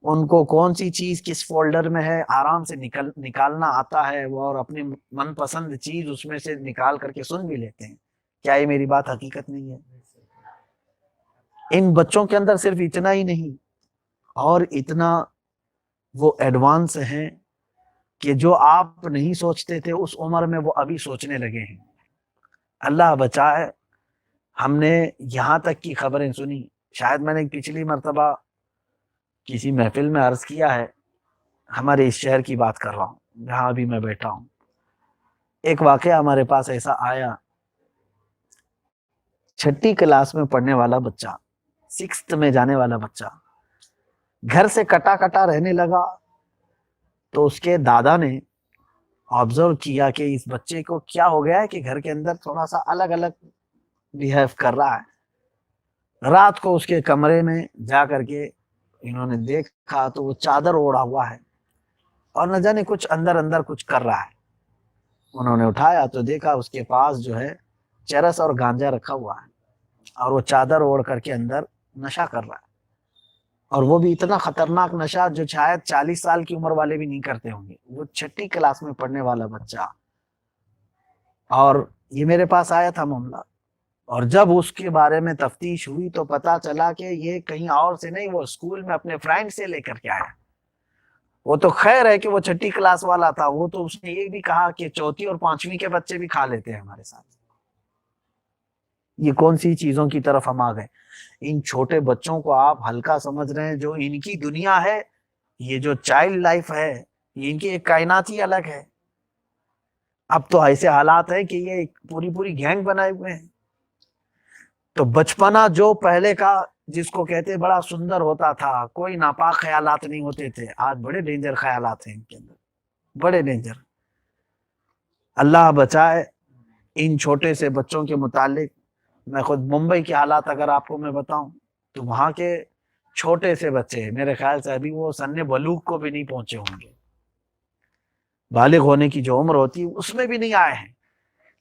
ان کو کون سی چیز کس فولڈر میں ہے آرام سے نکالنا آتا ہے، وہ اور اپنی من پسند چیز اس میں سے نکال کر کے سن بھی لیتے ہیں۔ کیا یہ میری بات حقیقت نہیں ہے؟ ان بچوں کے اندر صرف اتنا ہی نہیں، اور اتنا وہ ایڈوانس ہیں کہ جو آپ نہیں سوچتے تھے اس عمر میں وہ ابھی سوچنے لگے ہیں۔ اللہ بچائے، ہم نے یہاں تک کی خبریں سنی، شاید میں نے پچھلی مرتبہ کسی محفل میں عرض کیا ہے، ہمارے اس شہر کی بات کر رہا ہوں جہاں ابھی میں بیٹھا ہوں۔ ایک واقعہ ہمارے پاس ایسا آیا، چھٹی کلاس میں پڑھنے والا بچہ، 6th میں جانے والا بچہ گھر سے کٹا کٹا رہنے لگا، تو اس کے دادا نے آبزرو کیا کہ اس بچے کو کیا ہو گیا ہے کہ گھر کے اندر تھوڑا سا الگ الگ بیہیو کر رہا ہے۔ رات کو اس کے کمرے میں جا کر کے انہوں نے دیکھا تو وہ چادر اوڑھا ہوا ہے اور نہ جانے کچھ اندر اندر کچھ کر رہا ہے۔ انہوں نے اٹھایا تو دیکھا اس کے پاس جو ہے چرس اور گانجا رکھا ہوا ہے، اور وہ چادر اوڑھ کر کے اندر نشہ کر رہا ہے، اور وہ بھی اتنا خطرناک نشہ جو شاید 40 سال کی عمر والے بھی نہیں کرتے ہوں گے، وہ چھٹی کلاس میں پڑھنے والا بچہ۔ اور یہ میرے پاس آیا تھا معاملہ، اور جب اس کے بارے میں تفتیش ہوئی تو پتا چلا کہ یہ کہیں اور سے نہیں، وہ اسکول میں اپنے فرینڈ سے لے کر کے آیا۔ وہ تو خیر ہے کہ وہ چھٹی کلاس والا تھا، وہ تو اس نے یہ بھی کہا کہ 4 اور 5ویں کے بچے بھی کھا لیتے ہیں ہمارے ساتھ۔ یہ کون سی چیزوں کی طرف ہم آ گئے؟ ان چھوٹے بچوں کو آپ ہلکا سمجھ رہے ہیں، جو ان کی دنیا ہے، یہ جو چائلڈ لائف ہے، یہ ان کی ایک کائنات ہی الگ ہے۔ اب تو ایسے حالات ہیں کہ یہ پوری گینگ بنائے ہوئے ہیں۔ تو بچپنا جو پہلے کا جس کو کہتے بڑا سندر ہوتا تھا، کوئی ناپاک خیالات نہیں ہوتے تھے، آج بڑے ڈینجر خیالات ہیں ان کے اندر، بڑے ڈینجر۔ اللہ بچائے ان چھوٹے سے بچوں کے متعلق۔ میں خود ممبئی کے حالات اگر آپ کو میں بتاؤں تو وہاں کے چھوٹے سے بچے میرے خیال سے ابھی وہ سن بلوغ کو بھی نہیں پہنچے ہوں گے، بالغ ہونے کی جو عمر ہوتی ہے اس میں بھی نہیں آئے ہیں،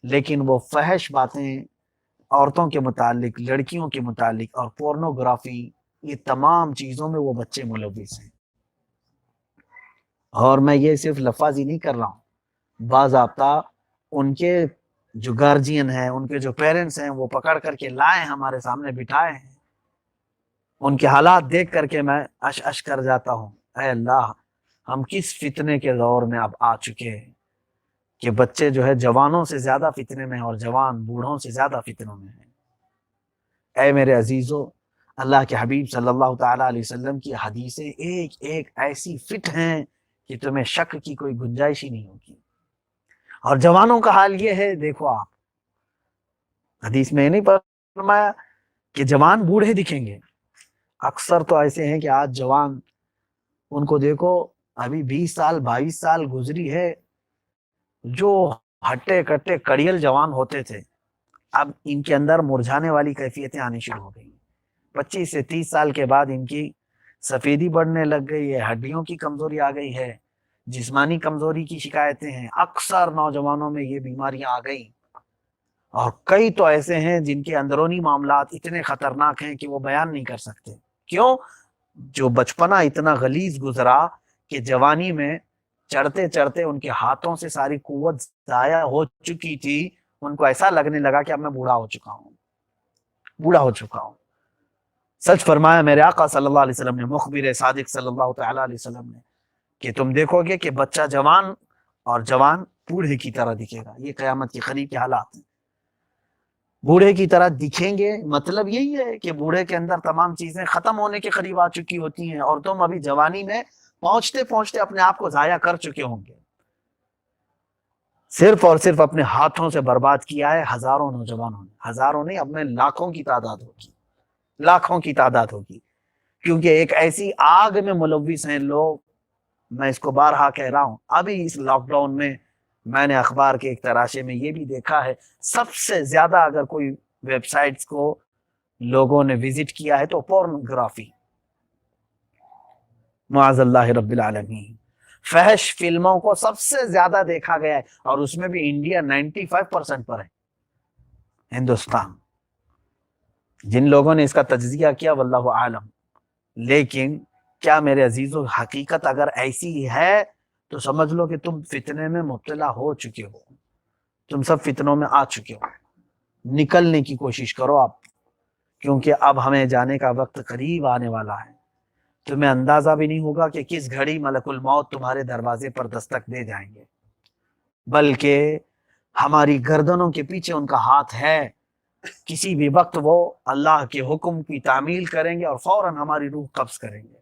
لیکن وہ فحش باتیں عورتوں کے متعلق، لڑکیوں کے متعلق اور پورنوگرافی، یہ تمام چیزوں میں وہ بچے ملوث ہیں۔ اور میں یہ صرف لفظی نہیں کر رہا ہوں، باضابطہ ان کے جو گارجین ہیں، ان کے جو پیرنٹس ہیں، وہ پکڑ کر کے لائے ہمارے سامنے بٹھائے ہیں۔ ان کے حالات دیکھ کر کے میں اش کر جاتا ہوں، اے اللہ، ہم کس فتنے کے دور میں اب آ چکے ہیں کہ بچے جو ہے جوانوں سے زیادہ فتنے میں ہیں اور جوان بوڑھوں سے زیادہ فتنوں میں ہیں۔ اے میرے عزیزو، اللہ کے حبیب صلی اللہ تعالیٰ علیہ وسلم کی حدیثیں ایک ایک ایسی فٹ ہیں کہ تمہیں شک کی کوئی گنجائش ہی نہیں ہوگی۔ اور جوانوں کا حال یہ ہے، دیکھو آپ، حدیث میں نہیں فرمایا کہ جوان بوڑھے دکھیں گے؟ اکثر تو ایسے ہیں کہ آج جوان، ان کو دیکھو ابھی 20 سال 22 سال گزری ہے، جو ہٹے کٹے کڑیل جوان ہوتے تھے، اب ان کے اندر مرجھانے والی کیفیتیں آنی شروع ہو گئی۔ 25 سے 30 سال کے بعد ان کی سفیدی بڑھنے لگ گئی ہے، ہڈیوں کی کمزوری آ گئی ہے، جسمانی کمزوری کی شکایتیں ہیں، اکثر نوجوانوں میں یہ بیماریاں آ گئی۔ اور کئی تو ایسے ہیں جن کے اندرونی معاملات اتنے خطرناک ہیں کہ وہ بیان نہیں کر سکتے۔ کیوں؟ جو بچپنا اتنا غلیظ گزرا کہ جوانی میں چڑھتے چڑھتے ان کے ہاتھوں سے ساری قوت ضائع ہو چکی تھی، ان کو ایسا لگنے لگا کہ اب میں بوڑھا ہو چکا ہوں۔ سچ فرمایا میرے آقا صلی اللہ علیہ وسلم نے، مخبر صادق صلی اللہ تعالیٰ علیہ وسلم نے، کہ تم دیکھو گے کہ بچہ جوان اور جوان بوڑھے کی طرح دکھے گا۔ یہ قیامت کے قریب کے حالات ہیں، بوڑھے کی طرح دکھیں گے۔ مطلب یہی ہے کہ بوڑھے کے اندر تمام چیزیں ختم ہونے کے قریب آ چکی ہوتی ہیں، اور تم ابھی جوانی میں پہنچتے پہنچتے اپنے آپ کو ضائع کر چکے ہوں گے۔ صرف اور صرف اپنے ہاتھوں سے برباد کیا ہے ہزاروں نوجوانوں نے، ہزاروں نہیں، اب میں لاکھوں کی تعداد ہوگی، کیونکہ ایک ایسی آگ میں ملوث ہیں لوگ۔ میں اس کو بارہا کہہ رہا ہوں، ابھی اس لاک ڈاؤن میں میں نے اخبار کے ایک تراشے میں یہ بھی دیکھا ہے، سب سے زیادہ اگر کوئی ویب سائٹس کو لوگوں نے وزٹ کیا ہے تو پورنوگرافی، معاذ اللہ رب العالمین، فحش فلموں کو سب سے زیادہ دیکھا گیا ہے، اور اس میں بھی انڈیا 95% پر ہے، ہندوستان۔ جن لوگوں نے اس کا تجزیہ کیا واللہ عالم، لیکن کیا میرے عزیزو حقیقت اگر ایسی ہے تو سمجھ لو کہ تم فتنے میں مبتلا ہو چکے ہو، تم سب فتنوں میں آ چکے ہو، نکلنے کی کوشش کرو آپ، کیونکہ اب ہمیں جانے کا وقت قریب آنے والا ہے۔ تمہیں اندازہ بھی نہیں ہوگا کہ کس گھڑی ملک الموت تمہارے دروازے پر دستک دے جائیں گے، بلکہ ہماری گردنوں کے پیچھے ان کا ہاتھ ہے، کسی بھی وقت وہ اللہ کے حکم کی تعمیل کریں گے اور فوراً ہماری روح قبض کریں گے۔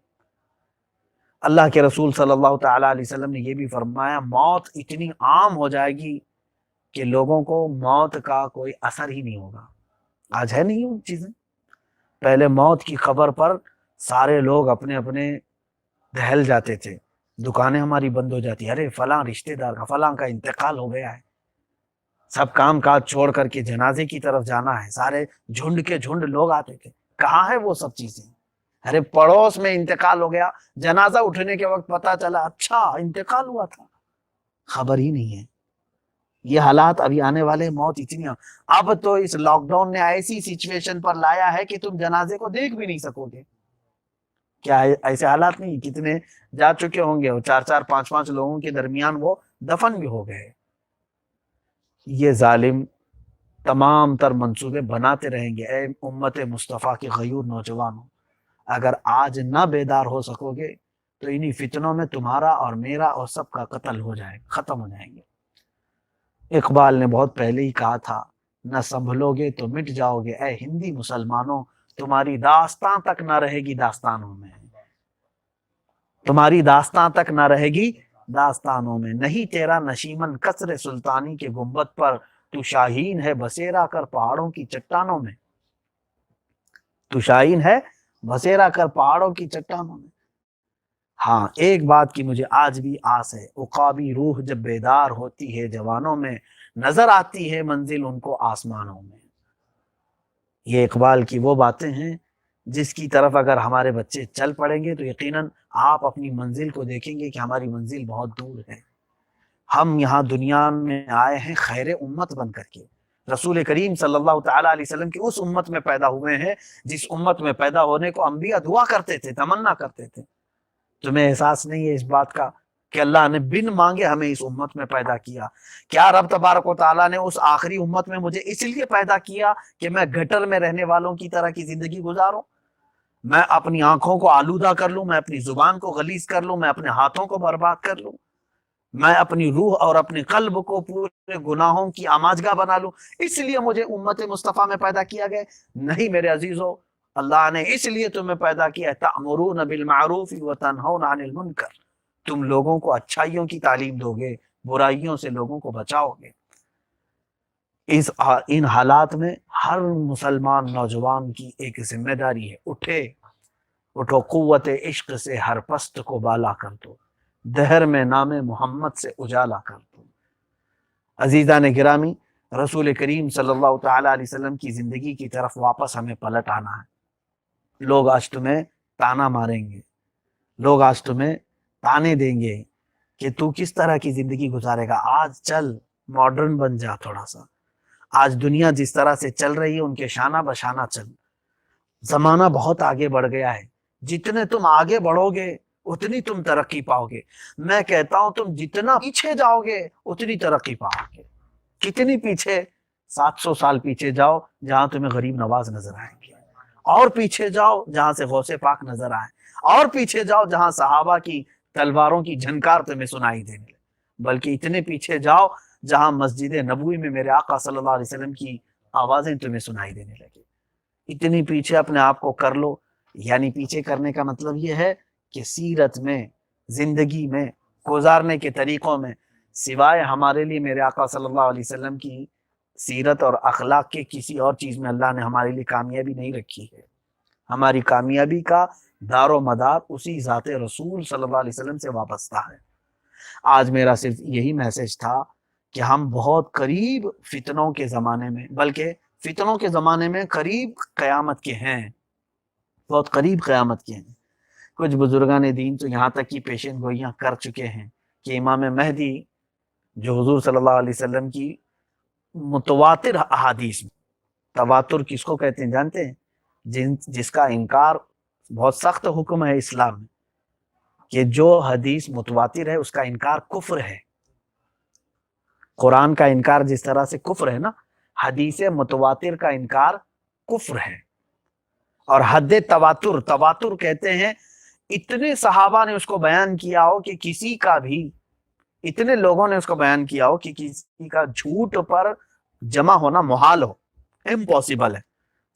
اللہ کے رسول صلی اللہ تعالی علیہ وسلم نے یہ بھی فرمایا، موت اتنی عام ہو جائے گی کہ لوگوں کو موت کا کوئی اثر ہی نہیں ہوگا۔ آج ہے نہیں وہ چیزیں، پہلے موت کی خبر پر سارے لوگ اپنے اپنے دہل جاتے تھے، دکانیں ہماری بند ہو جاتی، ارے فلاں رشتہ دار کا فلاں کا انتقال ہو گیا ہے، سب کام کاج چھوڑ کر کے جنازے کی طرف جانا ہے، سارے جھنڈ کے جھنڈ لوگ آتے تھے۔ کہاں ہے وہ سب چیزیں؟ ارے پڑوس میں انتقال ہو گیا، جنازہ اٹھنے کے وقت پتا چلا اچھا انتقال ہوا تھا، خبر ہی نہیں ہے۔ یہ حالات ابھی آنے والے، موت اتنی، اب تو اس لاک ڈاؤن نے ایسی سچویشن پر لایا ہے کہ تم جنازے کو دیکھ بھی نہیں سکو گے۔ کیا ایسے حالات نہیں؟ کتنے جا چکے ہوں گے، وہ 4 5 لوگوں کے درمیان وہ دفن بھی ہو گئے۔ یہ ظالم تمام تر منصوبے بناتے رہیں گے۔ اے امت مصطفیٰ کے غیور نوجوانوں، اگر آج نہ بیدار ہو سکو گے تو انہی فتنوں میں تمہارا اور میرا اور سب کا قتل ہو جائے گا، ختم ہو جائیں گے۔ اقبال نے بہت پہلے ہی کہا تھا، نہ سنبھلو گے تو مٹ جاؤ گے، اے ہندی مسلمانوں، تمہاری داستان تک نہ رہے گی داستانوں میں، تمہاری داستان تک نہ رہے گی داستانوں میں۔ نہیں تیرا نشیمن قصر سلطانی کے گنبد پر، تو شاہین ہے بسیرا کر پہاڑوں کی چٹانوں میں، تو شاہین ہے بسیرا کر پہاڑوں کی چٹانوں میں۔ ہاں ایک بات کی مجھے آج بھی آس ہے، عقابی روح جب بیدار ہوتی ہے جوانوں میں، نظر آتی ہے منزل ان کو آسمانوں میں۔ یہ اقبال کی وہ باتیں ہیں جس کی طرف اگر ہمارے بچے چل پڑیں گے تو یقیناً آپ اپنی منزل کو دیکھیں گے کہ ہماری منزل بہت دور ہے۔ ہم یہاں دنیا میں آئے ہیں خیر امت بن کر کے، رسول کریم صلی اللہ تعالی علیہ وسلم کی اس امت میں پیدا ہوئے ہیں جس امت میں پیدا ہونے کو انبیاء دعا کرتے تھے، تمنا کرتے تھے۔ تمہیں احساس نہیں ہے اس بات کا کہ اللہ نے بن مانگے ہمیں اس امت میں پیدا کیا؟ کیا رب تبارک و تعالیٰ نے اس آخری امت میں مجھے اس لیے پیدا کیا کہ میں گٹر میں رہنے والوں کی طرح کی زندگی گزاروں، میں اپنی آنکھوں کو آلودہ کر لوں، میں اپنی زبان کو غلیظ کر لوں، میں اپنے ہاتھوں کو برباد کر لوں، میں اپنی روح اور اپنے قلب کو پورے گناہوں کی آماجگاہ بنا لوں؟ اس لیے مجھے امت مصطفیٰ میں پیدا کیا گیا؟ نہیں میرے عزیزو، اللہ نے اس لیے تمہیں پیدا کیا ہے، تأمرون بالمعروف وتنہون عن المنکر، تم لوگوں کو اچھائیوں کی تعلیم دو گے، برائیوں سے لوگوں کو بچاؤ گے۔ ان حالات میں ہر مسلمان نوجوان کی ایک ذمہ داری ہے، اٹھو قوت عشق سے ہر پست کو بالا کر دو، دہر میں نام محمد سے اجالا کر دو۔ عزیزان گرامی، رسول کریم صلی اللہ تعالی علیہ وسلم کی زندگی کی طرف واپس ہمیں پلٹ آنا ہے۔ لوگ آج تمہیں تانا ماریں گے، لوگ آج تمہیں تانے دیں گے کہ تو کس طرح کی زندگی گزارے گا۔ آج چل ماڈرن بن جا تھوڑا سا، آج دنیا جس طرح سے چل رہی ہے ان کے شانہ بشانہ چل، زمانہ بہت آگے بڑھ گیا ہے، جتنے تم آگے بڑھو گے اتنی تم ترقی پاؤ گے۔ میں کہتا ہوں تم جتنا پیچھے جاؤ گے اتنی ترقی پاؤ گے۔ کتنی پیچھے؟ 700 سال پیچھے جاؤ جہاں تمہیں غریب نواز نظر آئیں گے، اور پیچھے جاؤ جہاں سے غوث پاک نظر آئے، اور پیچھے جاؤ جہاں صحابہ کی تلواروں کی جھنکار تمہیں سنائی دینے لگے، بلکہ اتنے پیچھے جاؤ جہاں مسجد نبوی میں میرے آقا صلی اللہ علیہ وسلم کی آوازیں تمہیں سنائی دینے لگے۔ اتنی پیچھے اپنے آپ کو کر لو۔ یعنی پیچھے کرنے کا مطلب یہ ہے کہ سیرت میں، زندگی میں، گزارنے کے طریقوں میں سوائے ہمارے لیے میرے آقا صلی اللہ علیہ وسلم کی سیرت اور اخلاق کے کسی اور چیز میں اللہ نے ہمارے لیے کامیابی نہیں رکھی ہے۔ ہماری کامیابی کا دار و مدار اسی ذات رسول صلی اللہ علیہ وسلم سے وابستہ ہے۔ آج میرا صرف یہی میسج تھا کہ ہم بہت قریب فتنوں کے زمانے میں، بلکہ فتنوں کے زمانے میں قریب قیامت کے ہیں، بہت قریب قیامت کے ہیں۔ کچھ بزرگان دین تو یہاں تک کی پیشن گوئیاں کر چکے ہیں کہ امام مہدی جو حضور صلی اللہ علیہ وسلم کی متواتر احادیث میں، تواتر کس کو کہتے ہیں جانتے ہیں؟ جس کا انکار بہت سخت حکم ہے اسلام میں کہ جو حدیث متواتر ہے اس کا انکار کفر ہے۔ قرآن کا انکار جس طرح سے کفر ہے نا، حدیث متواتر کا انکار کفر ہے۔ اور حد تواتر، تواتر کہتے ہیں اتنے صحابہ نے اس کو بیان کیا ہو کہ کسی کا بھی، اتنے لوگوں نے اس کو بیان کیا ہو کہ کسی کا جھوٹ پر جمع ہونا محال ہو، امپاسبل ہے۔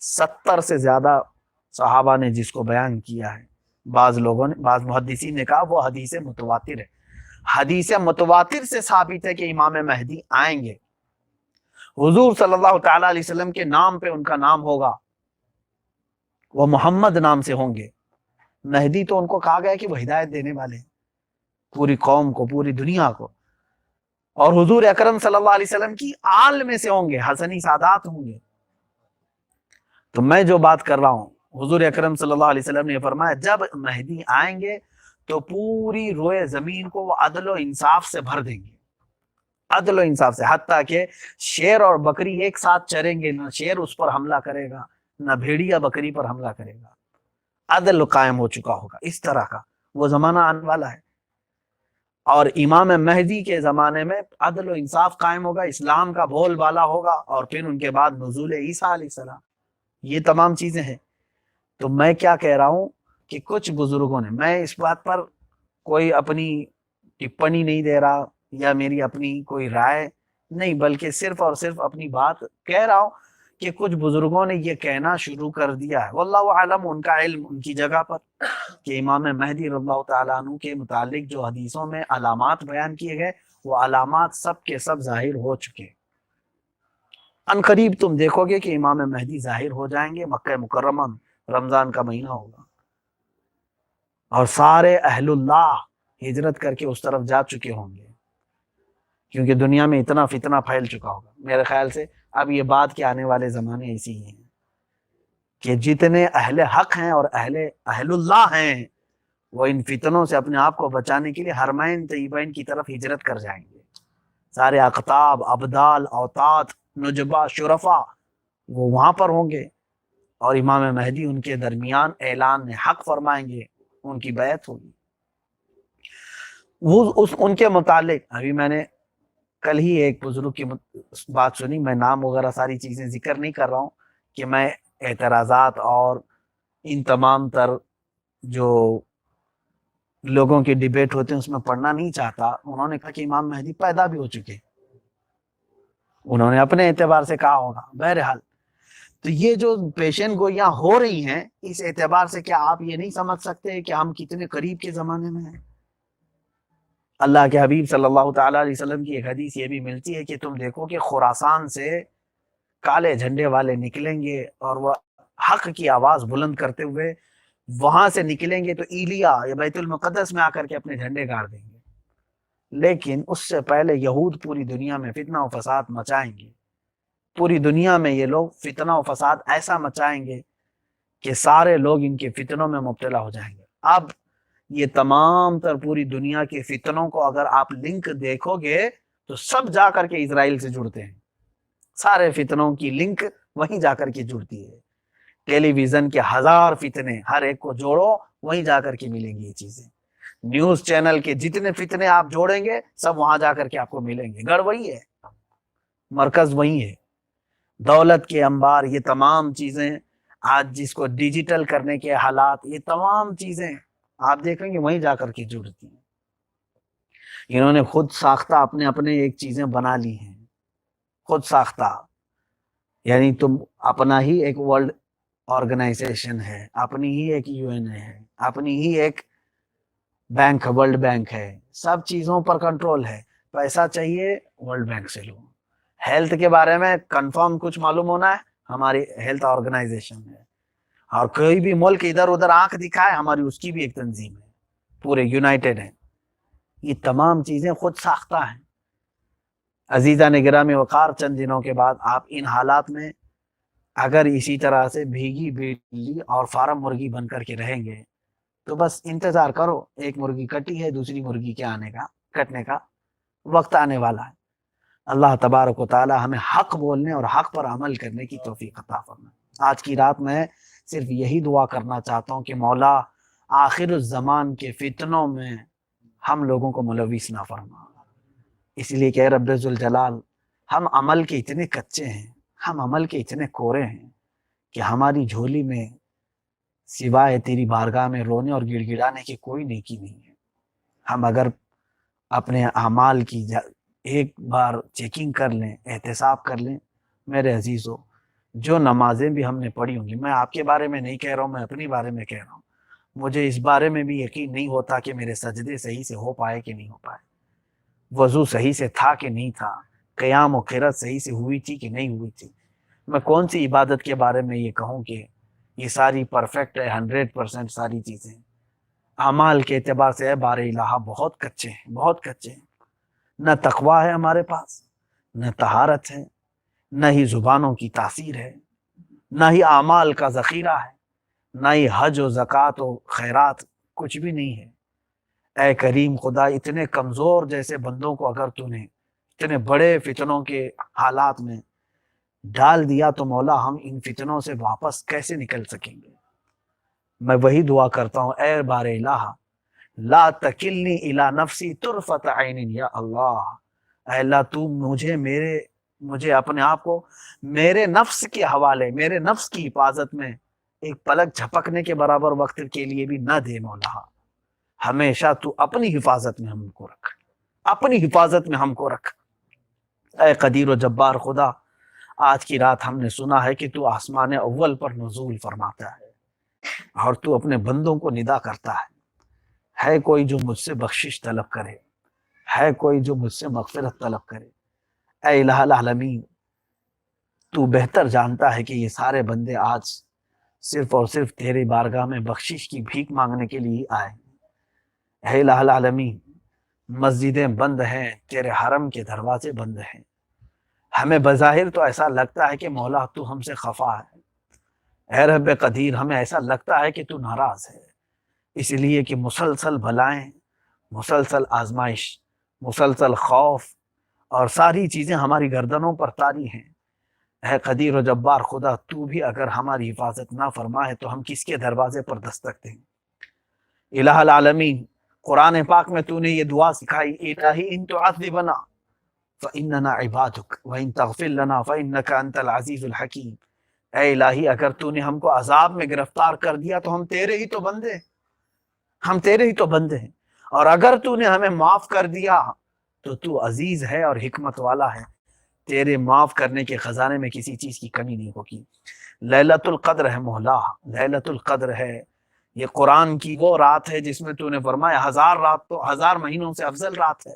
70 سے زیادہ صحابہ نے جس کو بیان کیا ہے، بعض لوگوں نے، بعض محدثین نے کہا وہ حدیث متواتر ہے۔ حدیث متواتر سے ثابت ہے کہ امام مہدی آئیں گے، حضور صلی اللہ تعالی علیہ وسلم کے نام پہ ان کا نام ہوگا، وہ محمد نام سے ہوں گے۔ مہدی تو ان کو کہا گیا کہ وہ ہدایت دینے والے ہیں پوری قوم کو، پوری دنیا کو، اور حضور اکرم صلی اللہ علیہ وسلم کی آل میں سے ہوں گے، حسنی سادات ہوں گے۔ تو میں جو بات کر رہا ہوں، حضور اکرم صلی اللہ علیہ وسلم نے فرمایا جب مہدی آئیں گے تو پوری روئے زمین کو وہ عدل و انصاف سے بھر دیں گے، عدل و انصاف سے، حتیٰ کہ شیر اور بکری ایک ساتھ چریں گے، نہ شیر اس پر حملہ کرے گا نہ بھیڑیا بکری پر حملہ کرے گا، عدل قائم ہو چکا ہوگا۔ اس طرح کا وہ زمانہ آنے والا ہے، اور امام مہدی کے زمانے میں عدل و انصاف قائم ہوگا، اسلام کا بول بالا ہوگا، اور پھر ان کے بعد نزول عیسیٰ علیہ السلام، یہ تمام چیزیں ہیں۔ تو میں کیا کہہ رہا ہوں کہ کچھ بزرگوں نے، میں اس بات پر کوئی اپنی ٹپنی نہیں دے رہا یا میری اپنی کوئی رائے نہیں، بلکہ صرف اور صرف اپنی بات کہہ رہا ہوں کہ کچھ بزرگوں نے یہ کہنا شروع کر دیا ہے، واللہ عالم، ان کا علم ان کی جگہ پر، کہ امام مہدی رضی اللہ تعالیٰ عنہ کے متعلق جو حدیثوں میں علامات بیان کیے گئے وہ علامات سب کے سب ظاہر ہو چکے۔ ان قریب تم دیکھو گے کہ امام مہدی ظاہر ہو جائیں گے، مکہ مکرمہ میں رمضان کا مہینہ ہوگا، اور سارے اہل اللہ ہجرت کر کے اس طرف جا چکے ہوں گے، کیونکہ دنیا میں اتنا فتنہ پھیل چکا ہوگا۔ میرے خیال سے اب یہ بات کے آنے والے زمانے ایسی ہی ہیں کہ جتنے اہل حق ہیں اور اہل اللہ ہیں وہ ان فتنوں سے اپنے آپ کو بچانے کے لیے حرمین طیبین کی طرف ہجرت کر جائیں گے۔ سارے اقطاب، ابدال، اوتاد، نجبا، شرفا وہ وہاں پر ہوں گے، اور امام مہدی ان کے درمیان اعلان حق فرمائیں گے، ان کی بیعت ہوگی۔ وہ ان کے متعلق ابھی میں نے کل ہی ایک بزرگ کی بات سنی، میں نام وغیرہ ساری چیزیں ذکر نہیں کر رہا ہوں کہ میں اعتراضات اور ان تمام تر جو لوگوں کی ڈیبیٹ ہوتے ہیں اس میں پڑھنا نہیں چاہتا۔ انہوں نے کہا کہ امام مہدی پیدا بھی ہو چکے، انہوں نے اپنے اعتبار سے کہا ہوگا۔ بہرحال تو یہ جو پیشن گوئیاں ہو رہی ہیں، اس اعتبار سے کیا آپ یہ نہیں سمجھ سکتے کہ ہم کتنے قریب کے زمانے میں ہیں؟ اللہ کے حبیب صلی اللہ تعالیٰ علیہ وسلم کی ایک حدیث یہ بھی ملتی ہے کہ تم دیکھو کہ خراسان سے کالے جھنڈے والے نکلیں گے، اور وہ حق کی آواز بلند کرتے ہوئے وہاں سے نکلیں گے تو ایلیا یا بیت المقدس میں آ کر کے اپنے جھنڈے گاڑ دیں گے۔ لیکن اس سے پہلے یہود پوری دنیا میں فتنہ و فساد مچائیں گے، پوری دنیا میں یہ لوگ فتنہ و فساد ایسا مچائیں گے کہ سارے لوگ ان کے فتنوں میں مبتلا ہو جائیں گے۔ اب یہ تمام تر پوری دنیا کے فتنوں کو اگر آپ لنک دیکھو گے تو سب جا کر کے اسرائیل سے جڑتے ہیں، سارے فتنوں کی لنک وہیں جا کر کے جڑتی ہے۔ ٹیلی ویژن کے 1000 فتنے، ہر ایک کو جوڑو وہیں جا کر کے ملیں گی یہ چیزیں۔ نیوز چینل کے جتنے فتنے آپ جوڑیں گے سب وہاں جا کر کے آپ کو ملیں گے۔ گڑھ وہی ہے، مرکز وہی ہے۔ دولت کے انبار، یہ تمام چیزیں آج جس کو ڈیجیٹل کرنے کے حالات، یہ تمام چیزیں آپ دیکھیں گے وہیں جا کر کے جڑتی ہیں۔ انہوں نے خود ساختہ اپنے ایک چیزیں بنا لی ہیں، خود ساختہ، یعنی تم اپنا ہی ایک ورلڈ آرگنائزیشن ہے، اپنی ہی ایک UN ہے، اپنی ہی ایک بینک، ورلڈ بینک ہے، سب چیزوں پر کنٹرول ہے۔ پیسہ چاہیے ورلڈ بینک سے لو، ہیلتھ کے بارے میں کنفرم کچھ معلوم ہونا ہے، ہماری ہیلتھ آرگنائزیشن ہے، اور کوئی بھی ملک ادھر ادھر آنکھ دکھائے ہماری اس کی بھی ایک تنظیم ہے، پورے یونائٹڈ ہیں۔ یہ تمام چیزیں خود ساختہ ہیں۔ عزیزان گرامی وقار، چند دنوں کے بعد آپ ان حالات میں اگر اسی طرح سے بھیگی بلی اور فارم مرغی بن کر کے رہیں گے تو بس انتظار کرو، ایک مرغی کٹی ہے، دوسری مرغی کے آنے کا، کٹنے کا وقت آنے والا ہے۔ اللہ تبارک و تعالی ہمیں حق بولنے اور حق پر عمل کرنے کی توفیق عطا فرمائے۔ آج کی رات میں صرف یہی دعا کرنا چاہتا ہوں کہ مولا آخر الزمان کے فتنوں میں ہم لوگوں کو ملوث نہ فرما، اس لیے کہ اے رب ذوالجلال ہم عمل کے اتنے کچے ہیں، ہم عمل کے اتنے کورے ہیں کہ ہماری جھولی میں سوائے تیری بارگاہ میں رونے اور گڑ گڑانے کی کوئی نیکی نہیں ہے۔ ہم اگر اپنے اعمال کی ایک بار چیکنگ کر لیں، احتساب کر لیں، میرے عزیزو، جو نمازیں بھی ہم نے پڑھی ہوں گی، میں آپ کے بارے میں نہیں کہہ رہا ہوں، میں اپنی بارے میں کہہ رہا ہوں، مجھے اس بارے میں بھی یقین نہیں ہوتا کہ میرے سجدے صحیح سے ہو پائے کہ نہیں ہو پائے، وضو صحیح سے تھا کہ نہیں تھا، قیام و قرات صحیح سے ہوئی تھی کہ نہیں ہوئی تھی۔ میں کون سی عبادت کے بارے میں یہ کہوں کہ یہ ساری پرفیکٹ ہے، 100% ساری چیزیں۔ اعمال کے اعتبار سے اے بار الہ بہت کچے ہیں، بہت کچے ہیں۔ نہ تقویٰ ہے ہمارے پاس، نہ طہارت ہے، نہ ہی زبانوں کی تاثیر ہے، نہ ہی اعمال کا ذخیرہ ہے، نہ ہی حج و زکوٰۃ و خیرات، کچھ بھی نہیں ہے۔ اے کریم خدا، اتنے کمزور جیسے بندوں کو اگر تو نے اتنے بڑے فتنوں کے حالات میں ڈال دیا تو مولا ہم ان فتنوں سے واپس کیسے نکل سکیں گے؟ میں وہی دعا کرتا ہوں، اے بار الہ لا تکلنی الی نفسی طرفۃ عین، یا اللہ، اے اللہ تو مجھے اپنے آپ کو میرے نفس کے حوالے، میرے نفس کی حفاظت میں ایک پلک جھپکنے کے برابر وقت کے لیے بھی نہ دے مولا۔ ہمیشہ تو اپنی حفاظت میں ہم کو رکھ، اپنی حفاظت میں ہم کو رکھ۔ اے قدیر و جبار خدا، آج کی رات ہم نے سنا ہے کہ تو آسمان اول پر نزول فرماتا ہے اور تو اپنے بندوں کو ندا کرتا ہے کوئی جو مجھ سے بخشش طلب کرے، ہے کوئی جو مجھ سے مغفرت طلب کرے۔ اے الہ العالمین، تو بہتر جانتا ہے کہ یہ سارے بندے آج صرف اور صرف تیرے بارگاہ میں بخشش کی بھیک مانگنے کے لیے آئے۔ اے الہ العالمین، مسجدیں بند ہیں، تیرے حرم کے دروازے بند ہیں، ہمیں بظاہر تو ایسا لگتا ہے کہ مولا تو ہم سے خفا ہے، اے رب قدیر ہمیں ایسا لگتا ہے کہ تو ناراض ہے، اس لیے کہ مسلسل بلائیں، مسلسل آزمائش، مسلسل خوف اور ساری چیزیں ہماری گردنوں پر طاری ہیں۔ اے قدیر و جبار خدا، تو بھی اگر ہماری حفاظت نہ فرمائے تو ہم کس کے دروازے پر دستک دیں؟ الہ العالمین، قرآن پاک میں تو نے یہ دعا سکھائی، الہی ان تعذبنا فإننا عبادک وإن تغفر لنا فإنک انت العزیز الحکیم۔ اے الہی، اگر تو نے ہم کو عذاب میں گرفتار کر دیا تو ہم تیرے ہی تو بندے ہیں، ہم تیرے ہی تو بندے ہیں، اور اگر تو نے ہمیں معاف کر دیا تو تو عزیز ہے اور حکمت والا ہے، تیرے معاف کرنے کے خزانے میں کسی چیز کی کمی نہیں ہوگی۔ لیلۃ القدر ہے مولا، لیلۃ القدر ہے، یہ قرآن کی وہ رات ہے جس میں تو نے فرمایا 1000 رات تو 1000 مہینوں سے افضل رات ہے۔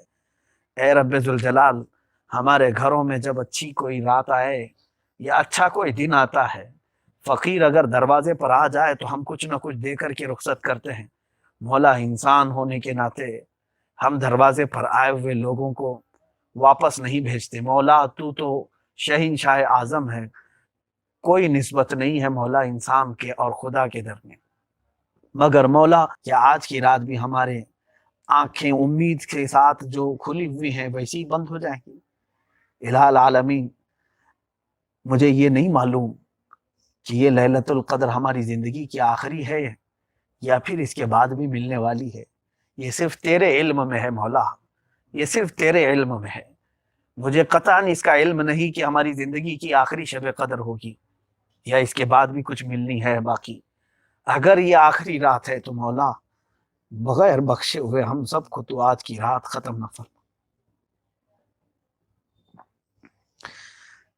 اے رب ذوالجلال، ہمارے گھروں میں جب اچھی کوئی رات آئے یا اچھا کوئی دن آتا ہے، فقیر اگر دروازے پر آ جائے تو ہم کچھ نہ کچھ دے کر کے رخصت کرتے ہیں۔ مولا، انسان ہونے کے ناطے ہم دروازے پر آئے ہوئے لوگوں کو واپس نہیں بھیجتے۔ مولا، تو شہنشاہ اعظم ہے، کوئی نسبت نہیں ہے مولا انسان کے اور خدا کے درمیان۔ مگر مولا، کیا آج کی رات بھی ہمارے آنکھیں امید کے ساتھ جو کھلی ہوئی ہیں ویسی ہی بند ہو جائیں گی؟ الہ العالمین، مجھے یہ نہیں معلوم کہ یہ لیلۃ القدر ہماری زندگی کی آخری ہے یا پھر اس کے بعد بھی ملنے والی ہے۔ یہ صرف تیرے علم میں ہے مولا، یہ صرف تیرے علم میں ہے، مجھے قطعاً اس کا علم نہیں کہ ہماری زندگی کی آخری شب قدر ہوگی یا اس کے بعد بھی کچھ ملنی ہے باقی۔ اگر یہ آخری رات ہے تو مولا، بغیر بخشے ہوئے ہم سب کو تو آج کی رات ختم نہ فرما۔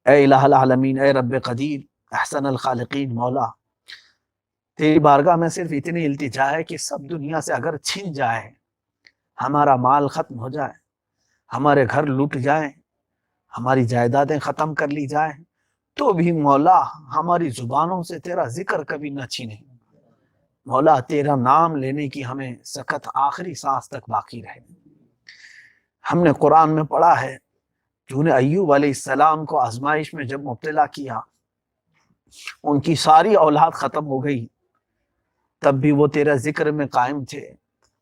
اے الہ العالمین، اے رب قدیر، احسن الخالقین، مولا تیری بارگاہ میں صرف اتنی التجا ہے کہ سب دنیا سے اگر چھن جائے، ہمارا مال ختم ہو جائے، ہمارے گھر لوٹ جائیں، ہماری جائیدادیں ختم کر لی جائیں، تو بھی مولا ہماری زبانوں سے تیرا ذکر کبھی نہ چھینے۔ مولا، تیرا نام لینے کی ہمیں سکت آخری سانس تک باقی رہے۔ ہم نے قرآن میں پڑھا ہے تو نے ایوب علیہ السلام کو آزمائش میں جب مبتلا کیا ان کی ساری اولاد ختم ہو گئی، تب بھی وہ تیرا ذکر میں قائم تھے۔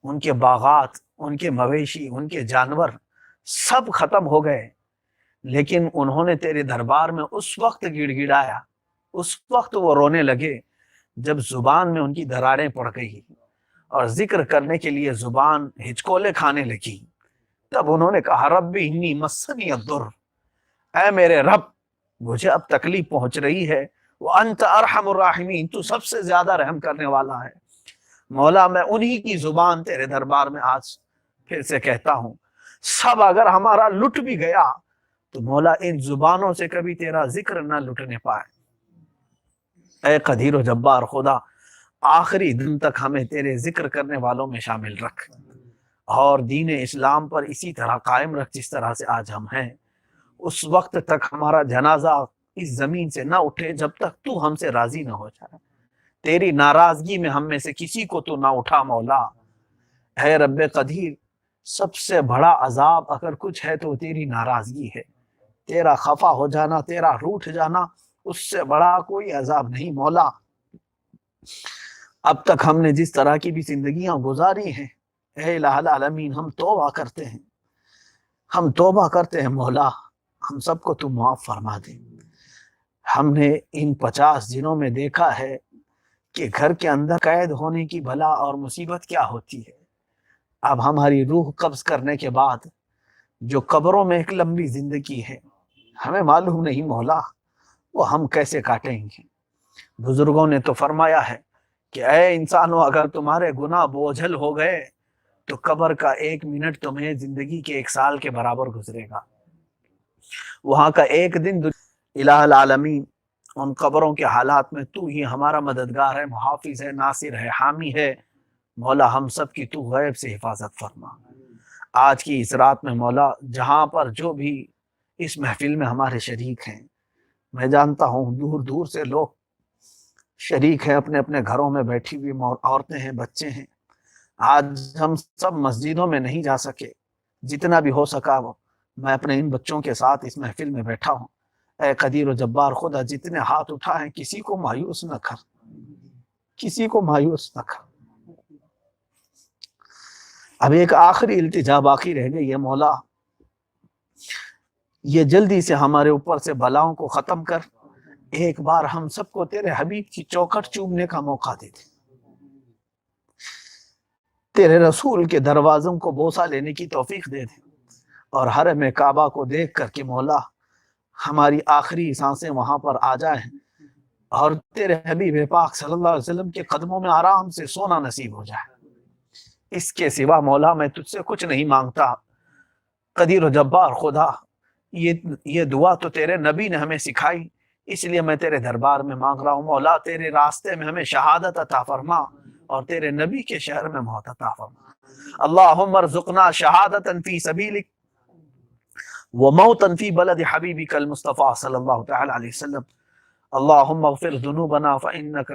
ان کے باغات، ان کے مویشی، ان کے جانور سب ختم ہو گئے، لیکن انہوں نے تیرے دربار میں اس وقت گڑ گڑایا، اس وقت وہ رونے لگے جب زبان میں ان کی دراڑیں پڑ گئی اور ذکر کرنے کے لیے زبان ہچکولے کھانے لگی۔ تب انہوں نے کہا رب انی مسنی الضر، اے میرے رب مجھے اب تکلیف پہنچ رہی ہے، وانت ارحم الراحمین، تو سب سے زیادہ رحم کرنے والا ہے۔ مولا میں انہی کی زبان تیرے دربار میں آج پھر سے کہتا ہوں، سب اگر ہمارا لٹ بھی گیا تو مولا ان زبانوں سے کبھی تیرا ذکر نہ لٹنے پائے۔ اے قدیر و جبار خدا، آخری دن تک ہمیں تیرے ذکر کرنے والوں میں شامل رکھ، اور دین اسلام پر اسی طرح قائم رکھ جس طرح سے آج ہم ہیں۔ اس وقت تک ہمارا جنازہ اس زمین سے نہ اٹھے جب تک تو ہم سے راضی نہ ہو جائے۔ تیری ناراضگی میں ہم میں سے کسی کو تو نہ اٹھا مولا۔ اے رب قدیر، سب سے بڑا عذاب اگر کچھ ہے تو تیری ناراضگی ہے، تیرا خفا ہو جانا، تیرا روٹھ جانا، اس سے بڑا کوئی عذاب نہیں مولا۔ اب تک ہم نے جس طرح کی بھی زندگیاں گزاری ہیں، اے الہ العالمین ہم توبہ کرتے ہیں، ہم توبہ کرتے ہیں مولا، ہم سب کو تو معاف فرما دے۔ ہم نے ان 50 دنوں میں دیکھا ہے کہ گھر کے اندر قید ہونے کی بلا اور مصیبت کیا ہوتی ہے۔ اب ہماری روح قبض کرنے کے بعد جو قبروں میں ایک لمبی زندگی ہے، ہمیں معلوم نہیں مولا وہ ہم کیسے کاٹیں گے۔ بزرگوں نے تو فرمایا ہے کہ اے انسانوں، اگر تمہارے گناہ بوجھل ہو گئے تو قبر کا 1 منٹ تمہیں زندگی کے 1 سال کے برابر گزرے گا۔ وہاں کا 1 دن الہ العالمین ان قبروں کے حالات میں تو ہی ہمارا مددگار ہے، محافظ ہے، ناصر ہے، حامی ہے۔ مولا ہم سب کی تو غیب سے حفاظت فرما۔ آج کی اس رات میں مولا جہاں پر جو بھی اس محفل میں ہمارے شریک ہیں، میں جانتا ہوں دور دور سے لوگ شریک ہیں، اپنے اپنے گھروں میں بیٹھی ہوئی عورتیں ہیں، بچے ہیں۔ آج ہم سب مسجدوں میں نہیں جا سکے، جتنا بھی ہو سکا وہ میں اپنے ان بچوں کے ساتھ اس محفل میں بیٹھا ہوں۔ اے قدیر و جبار خدا، جتنے ہاتھ اٹھائیں کسی کو مایوس نہ کر، کسی کو مایوس نہ کر۔ اب ایک آخری التجا باقی رہ گئی ہے مولا، یہ جلدی سے ہمارے اوپر سے بلاؤں کو ختم کر، ایک بار ہم سب کو تیرے حبیب کی چوکھٹ چومنے کا موقع دے دے، تیرے رسول کے دروازوں کو بوسہ لینے کی توفیق دے دے، اور حرم کعبہ کو دیکھ کر کے مولا ہماری آخری سانسیں وہاں پر آ جائیں، اور تیرے حبیب پاک صلی اللہ علیہ وسلم کے قدموں میں آرام سے سونا نصیب ہو جائے۔ اس کے سوا مولا میں تجھ سے کچھ نہیں مانگتا۔ قدیر و جبار خدا، یہ دعا تو تیرے نبی نے ہمیں سکھائی، اس لیے میں تیرے دربار میں مانگ رہا ہوں مولا، تیرے راستے میں ہمیں شہادت عطا فرما اور تیرے نبی کے شہر میں موت عطا فرما۔ اللہم ارزقنا شہادتا فی سبیلک وموتا فی بلد حبیبک المصطفیٰ صلی اللہ تعالی علیہ وسلم۔ اللہم اغفر ذنوبنا فإنک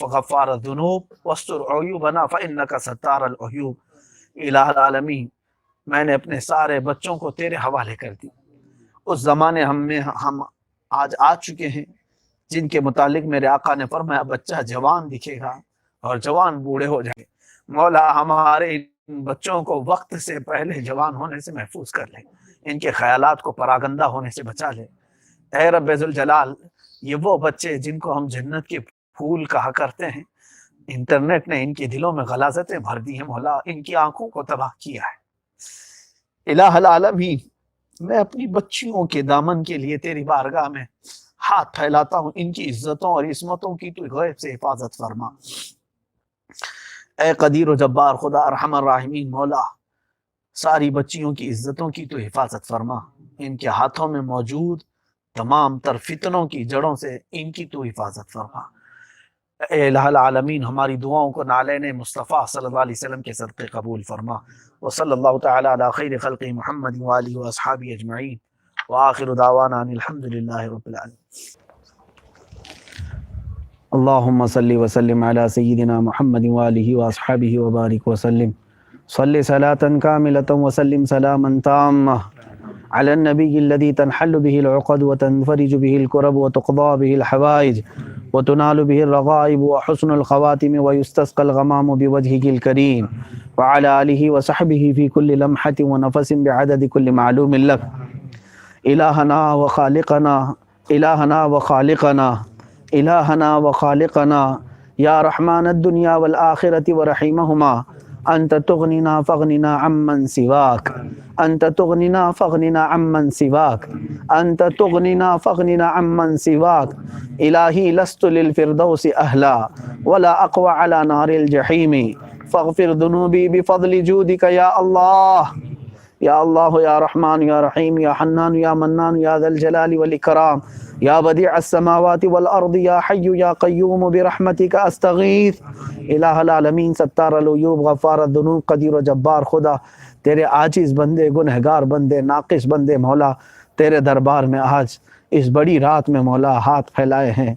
غفار الذنوب واستر عیوبنا فإنک ستار العیوب۔ الہ العالمین، میں نے اپنے سارے بچوں کو تیرے حوالے کر دی۔ اس زمانے ہم آج آ چکے ہیں جن کے متعلق میرے آقا نے فرمایا بچہ جوان دکھے گا اور جوان بوڑھے ہو جائے۔ مولا ہمارے ان بچوں کو وقت سے پہلے جوان ہونے سے محفوظ کر لے، ان کے خیالات کو پراگندہ ہونے سے بچا لے۔ اے رب ذوالجلال، یہ وہ بچے جن کو ہم جنت کے پھول کہا کرتے ہیں، انٹرنیٹ نے ان کے دلوں میں غلاظتیں بھر دی ہیں مولا، ان کی آنکھوں کو تباہ کیا ہے۔ الہ العالمین، میں اپنی بچیوں کے دامن کے لیے تیری بارگاہ میں ہاتھ پھیلاتا ہوں، ان کی عزتوں اور عصمتوں کی تو غیب سے حفاظت فرما۔ اے قدیر و جبار خدا ارحم الراحمین، مولا ساری بچیوں کی عزتوں کی تو حفاظت فرما، ان کے ہاتھوں میں موجود تمام تر فتنوں کی جڑوں سے ان کی تو حفاظت فرما۔ اے الہ العالمین، ہماری دعاؤں کو نالین مصطفیٰ صلی اللہ علیہ وسلم کے صدقے قبول فرما۔ وصلی اللہ تعالی علی خیر خلق محمد وآلہ واصحابہ اجمعین، وآخر دعوانا ان الحمد للہ رب العالمین۔ اللہم صلی وسلم علی سیدنا محمد وآلہ واصحابہ وبارک وسلم، صلی صلاة کاملة وسلم سلاما تاما على النبي الذي تنحل به العقد وتنفرج به الكرب وتقضى به الحوائج وتنال به الرغائب وحسن الخواتم ويستسقى الغمام بوجهه الكريم وعلى آله وصحبه في كل لمحة ونفس بعدد كل معلوم لك. إلهنا وخالقنا إلهنا وخالقنا إلهنا وخالقنا يا رحمن الدنيا والآخرة ورحيمهما، أنت تغننا فاغننا عمن سواك، أنت تغننا فاغننا عمن سواك، أنت تغننا فاغننا عمن سواك. إلهي لست للفردوس أهلا ولا أقوى على نار الجحيم، فاغفر ذنوبي بفضل جودك يا الله يا الله يا رحمن يا رحيم يا حنان يا منان يا ذا الجلال والإكرام يا بديع السماوات والأرض يا حي يا قيوم برحمتك أستغيث. الہ العالمین، ستار العیوب، غفار الذنوب، قدیر و جبار خدا، تیرے عاجز بندے، گنہگار بندے، ناقص بندے مولا تیرے دربار میں آج اس بڑی رات میں مولا ہاتھ پھیلائے ہیں۔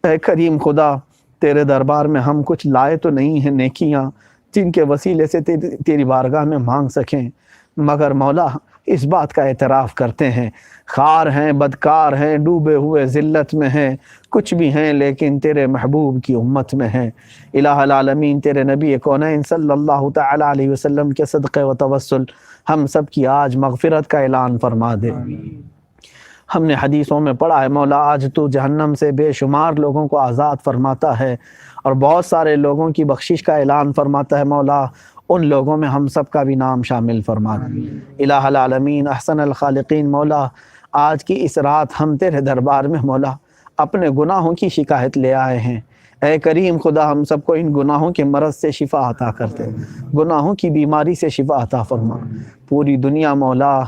اے کریم خدا، تیرے دربار میں ہم کچھ لائے تو نہیں ہیں نیکیاں جن کے وسیلے سے تیری بارگاہ میں مانگ سکیں، مگر مولا اس بات کا اعتراف کرتے ہیں خار ہیں، بدکار ہیں، ڈوبے ہوئے ذلت میں ہیں، کچھ بھی ہیں لیکن تیرے محبوب کی امت میں ہیں۔ الہ العالمین، تیرے نبی کونین صلی اللہ تعالی علیہ وسلم کے صدقے و توسل ہم سب کی آج مغفرت کا اعلان فرما دے۔ ہم نے حدیثوں میں پڑھا ہے مولا آج تو جہنم سے بے شمار لوگوں کو آزاد فرماتا ہے اور بہت سارے لوگوں کی بخشش کا اعلان فرماتا ہے مولا، ان لوگوں میں ہم سب کا بھی نام شامل فرما دے۔ الہ العالمین، احسن الخالقین، مولا آج کی اس رات ہم تیرے دربار میں مولا اپنے گناہوں کی شکایت لے آئے ہیں۔ اے کریم خدا، ہم سب کو ان گناہوں کے مرض سے شفا عطا کرتے، گناہوں کی بیماری سے شفا عطا فرما۔ پوری دنیا مولا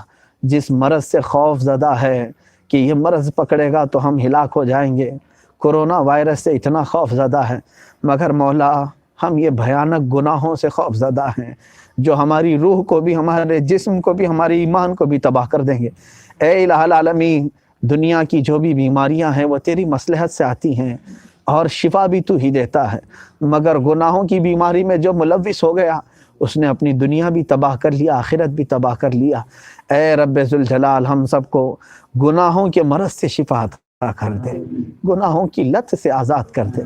جس مرض سے خوف زدہ ہے کہ یہ مرض پکڑے گا تو ہم ہلاک ہو جائیں گے، کرونا وائرس سے اتنا خوف زدہ ہے، مگر مولا ہم یہ بھیانک گناہوں سے خوف زدہ ہیں جو ہماری روح کو بھی، ہمارے جسم کو بھی، ہمارے ایمان کو بھی تباہ کر دیں گے۔ اے الہ العالمین، دنیا کی جو بھی بیماریاں ہیں وہ تیری مصلحت سے آتی ہیں اور شفا بھی تو ہی دیتا ہے، مگر گناہوں کی بیماری میں جو ملوث ہو گیا اس نے اپنی دنیا بھی تباہ کر لیا، آخرت بھی تباہ کر لیا۔ اے رب ذوالجلال، ہم سب کو گناہوں کے مرض سے شفا عطا کر دے، گناہوں کی لت سے آزاد کر دے۔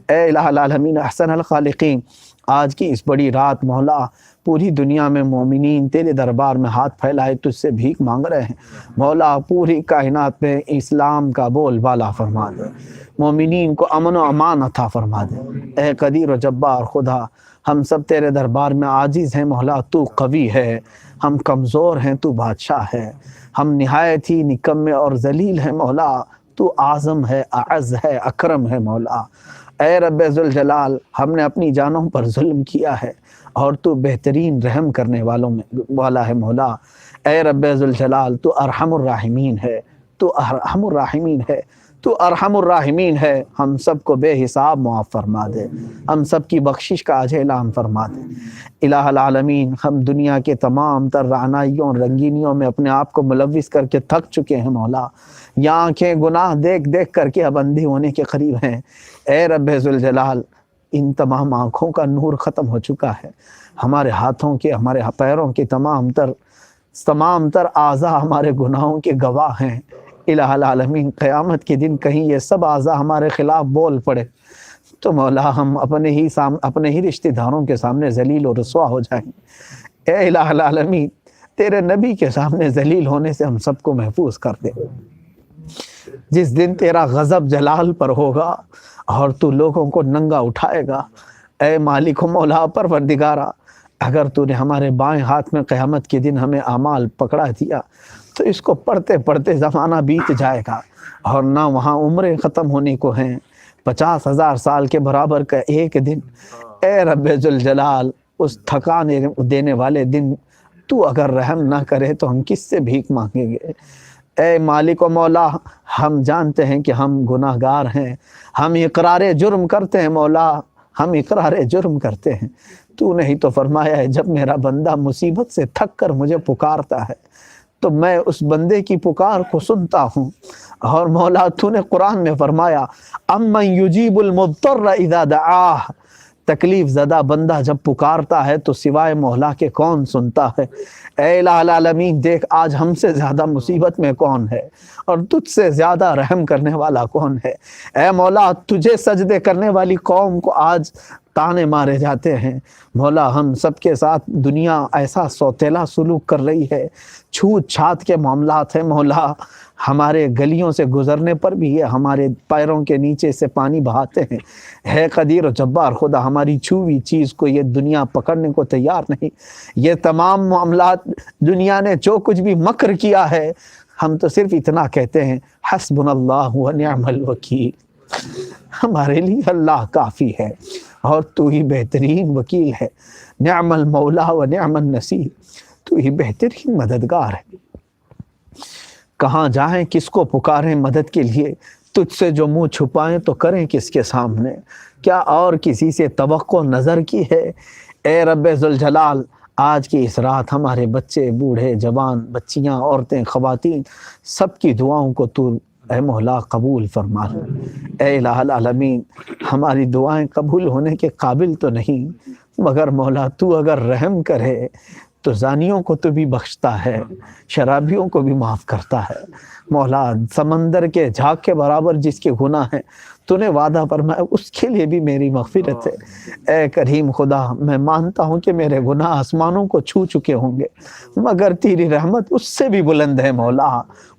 اے الہ العالمین، احسن الخالقین، آج کی اس بڑی رات مولا پوری دنیا میں مومنین تیرے دربار میں ہاتھ پھیلائے تجھ سے بھیک مانگ رہے ہیں مولا، پوری کائنات میں اسلام کا بول بالا فرما دے، مومنین کو امن و امان عطا فرما دے۔ اے قدیر و جبار خدا، ہم سب تیرے دربار میں عاجز ہیں مولا، تو قوی ہے، ہم کمزور ہیں، تو بادشاہ ہے، ہم نہایت ہی نکمے اور ذلیل ہیں مولا، تو اعظم ہے، اعز ہے، اکرم ہے مولا۔ اے رب ذوالجلال، ہم نے اپنی جانوں پر ظلم کیا ہے اور تو بہترین رحم کرنے والوں میں والا ہے مولا۔ اے رب ذوالجلال، تو ارحم الراحمین ہے، تو ارحم الراحمین ہے، تو ارحم الراحمین ہے، ہم سب کو بے حساب معاف فرما دے، ہم سب کی بخشش کا آج اعلان فرما دے۔ الہ العالمین، ہم دنیا کے تمام تر رعنائیوں اور رنگینیوں میں اپنے آپ کو ملوث کر کے تھک چکے ہیں مولا، یہ آنکھیں گناہ دیکھ دیکھ کر کے اب اندھی ہونے کے قریب ہیں۔ اے رب ذوالجلال، ان تمام آنکھوں کا نور ختم ہو چکا ہے، ہمارے ہاتھوں کے، ہمارے پیروں کے تمام تر اعضاء ہمارے گناہوں کے گواہ ہیں۔ الہ العالمین، قیامت کے دن کہیں یہ سب اعضاء ہمارے خلاف بول پڑے تو مولا ہم اپنے ہی رشتہ داروں کے سامنے ذلیل و رسوا ہو جائیں گے۔ اے الہ العالمین، تیرے نبی کے سامنے ذلیل ہونے سے ہم سب کو محفوظ کر دے۔ جس دن تیرا غضب جلال پر ہوگا اور تو لوگوں کو ننگا اٹھائے گا، اے مالک و مولا پروردگارا، اگر تو نے ہمارے بائیں ہاتھ میں قیامت کے دن ہمیں اعمال پکڑا دیا تو اس کو پڑھتے پڑھتے زمانہ بیت جائے گا اور نہ وہاں عمریں ختم ہونے کو ہیں، 50,000 سال کے برابر کا ایک دن۔ اے رب ذوالجلال، اس تھکان دینے والے دن تو اگر رحم نہ کرے تو ہم کس سے بھیک مانگیں گے؟ اے مالک و مولا، ہم جانتے ہیں کہ ہم گناہ گار ہیں، ہم اقرار جرم کرتے ہیں مولا، ہم اقرار جرم کرتے ہیں۔ تو نے ہی تو فرمایا ہے جب میرا بندہ مصیبت سے تھک کر مجھے پکارتا ہے تو میں اس بندے کی پکار کو سنتا ہوں، اور مولا تو نے قرآن میں فرمایا امن یجیب المضطر اذا دعاہ، تکلیف زدہ بندہ جب پکارتا ہے تو سوائے مولا کے کون سنتا ہے؟ اے الہ العالمین دیکھ آج ہم سے زیادہ مصیبت میں کون ہے اور تجھ سے زیادہ رحم کرنے والا کون ہے؟ اے مولا تجھے سجدے کرنے والی قوم کو آج تانے مارے جاتے ہیں۔ مولا ہم سب کے ساتھ دنیا ایسا سوتیلا سلوک کر رہی ہے، چھوت چھات کے معاملات ہیں مولا، ہمارے گلیوں سے گزرنے پر بھی یہ ہمارے پیروں کے نیچے سے پانی بہاتے ہیں۔ ہے قدیر و جبار خدا ہماری چھوئی چیز کو یہ دنیا پکڑنے کو تیار نہیں۔ یہ تمام معاملات دنیا نے جو کچھ بھی مکر کیا ہے، ہم تو صرف اتنا کہتے ہیں حسبنا اللہ و نعم الوکیل، ہمارے لیے اللہ کافی ہے اور تو ہی بہترین وکیل ہے۔ نعم المولا و نعم النصیر، تو ہی بہترین مددگار ہے۔ کہاں جائیں کس کو پکاریں مدد کے لیے، تجھ سے جو منہ چھپائیں تو کریں کس کے سامنے؟ کیا اور کسی سے توقع نظر کی ہے؟ اے رب ذوالجلال آج کی اس رات ہمارے بچے، بوڑھے، جوان، بچیاں، عورتیں، خواتین سب کی دعاؤں کو تو اے مولا قبول فرما لے۔ اے الہ العالمین ہماری دعائیں قبول ہونے کے قابل تو نہیں، مگر مولا تو اگر رحم کرے تو زانیوں کو تو بھی بخشتا ہے، شرابیوں کو بھی معاف کرتا ہے۔ مولا سمندر کے جھاگ کے برابر جس کے گناہ ہیں تو نے وعدہ فرمایا اس کے لیے بھی میری مغفرت ہے۔ اے کریم خدا میں مانتا ہوں کہ میرے گناہ آسمانوں کو چھو چکے ہوں گے، مگر تیری رحمت اس سے بھی بلند ہے مولا،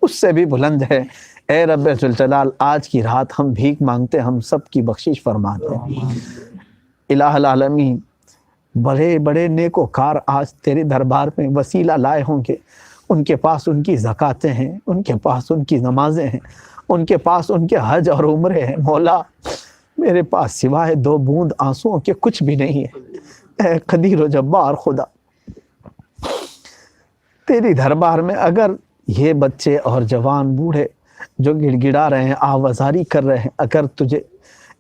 اس سے بھی بلند ہے۔ اے رب ذوالجلال آج کی رات ہم بھیک مانگتے، ہم سب کی بخشش فرما دے۔ الہ العالمین بڑے بڑے نیکوکار آج تیرے دربار میں وسیلہ لائے ہوں گے، ان کے پاس ان کی زکاتیں ہیں، ان کے پاس ان کی نمازیں ہیں، ان کے پاس ان کے حج اور عمرے ہیں۔ مولا میرے پاس سوائے 2 بوند آنسوؤں کے کچھ بھی نہیں ہے۔ اے قدیر و جبار خدا تیری دربار میں اگر یہ بچے اور جوان بوڑھے جو گڑ گڑا رہے ہیں، آوازاری کر رہے ہیں، اگر تجھے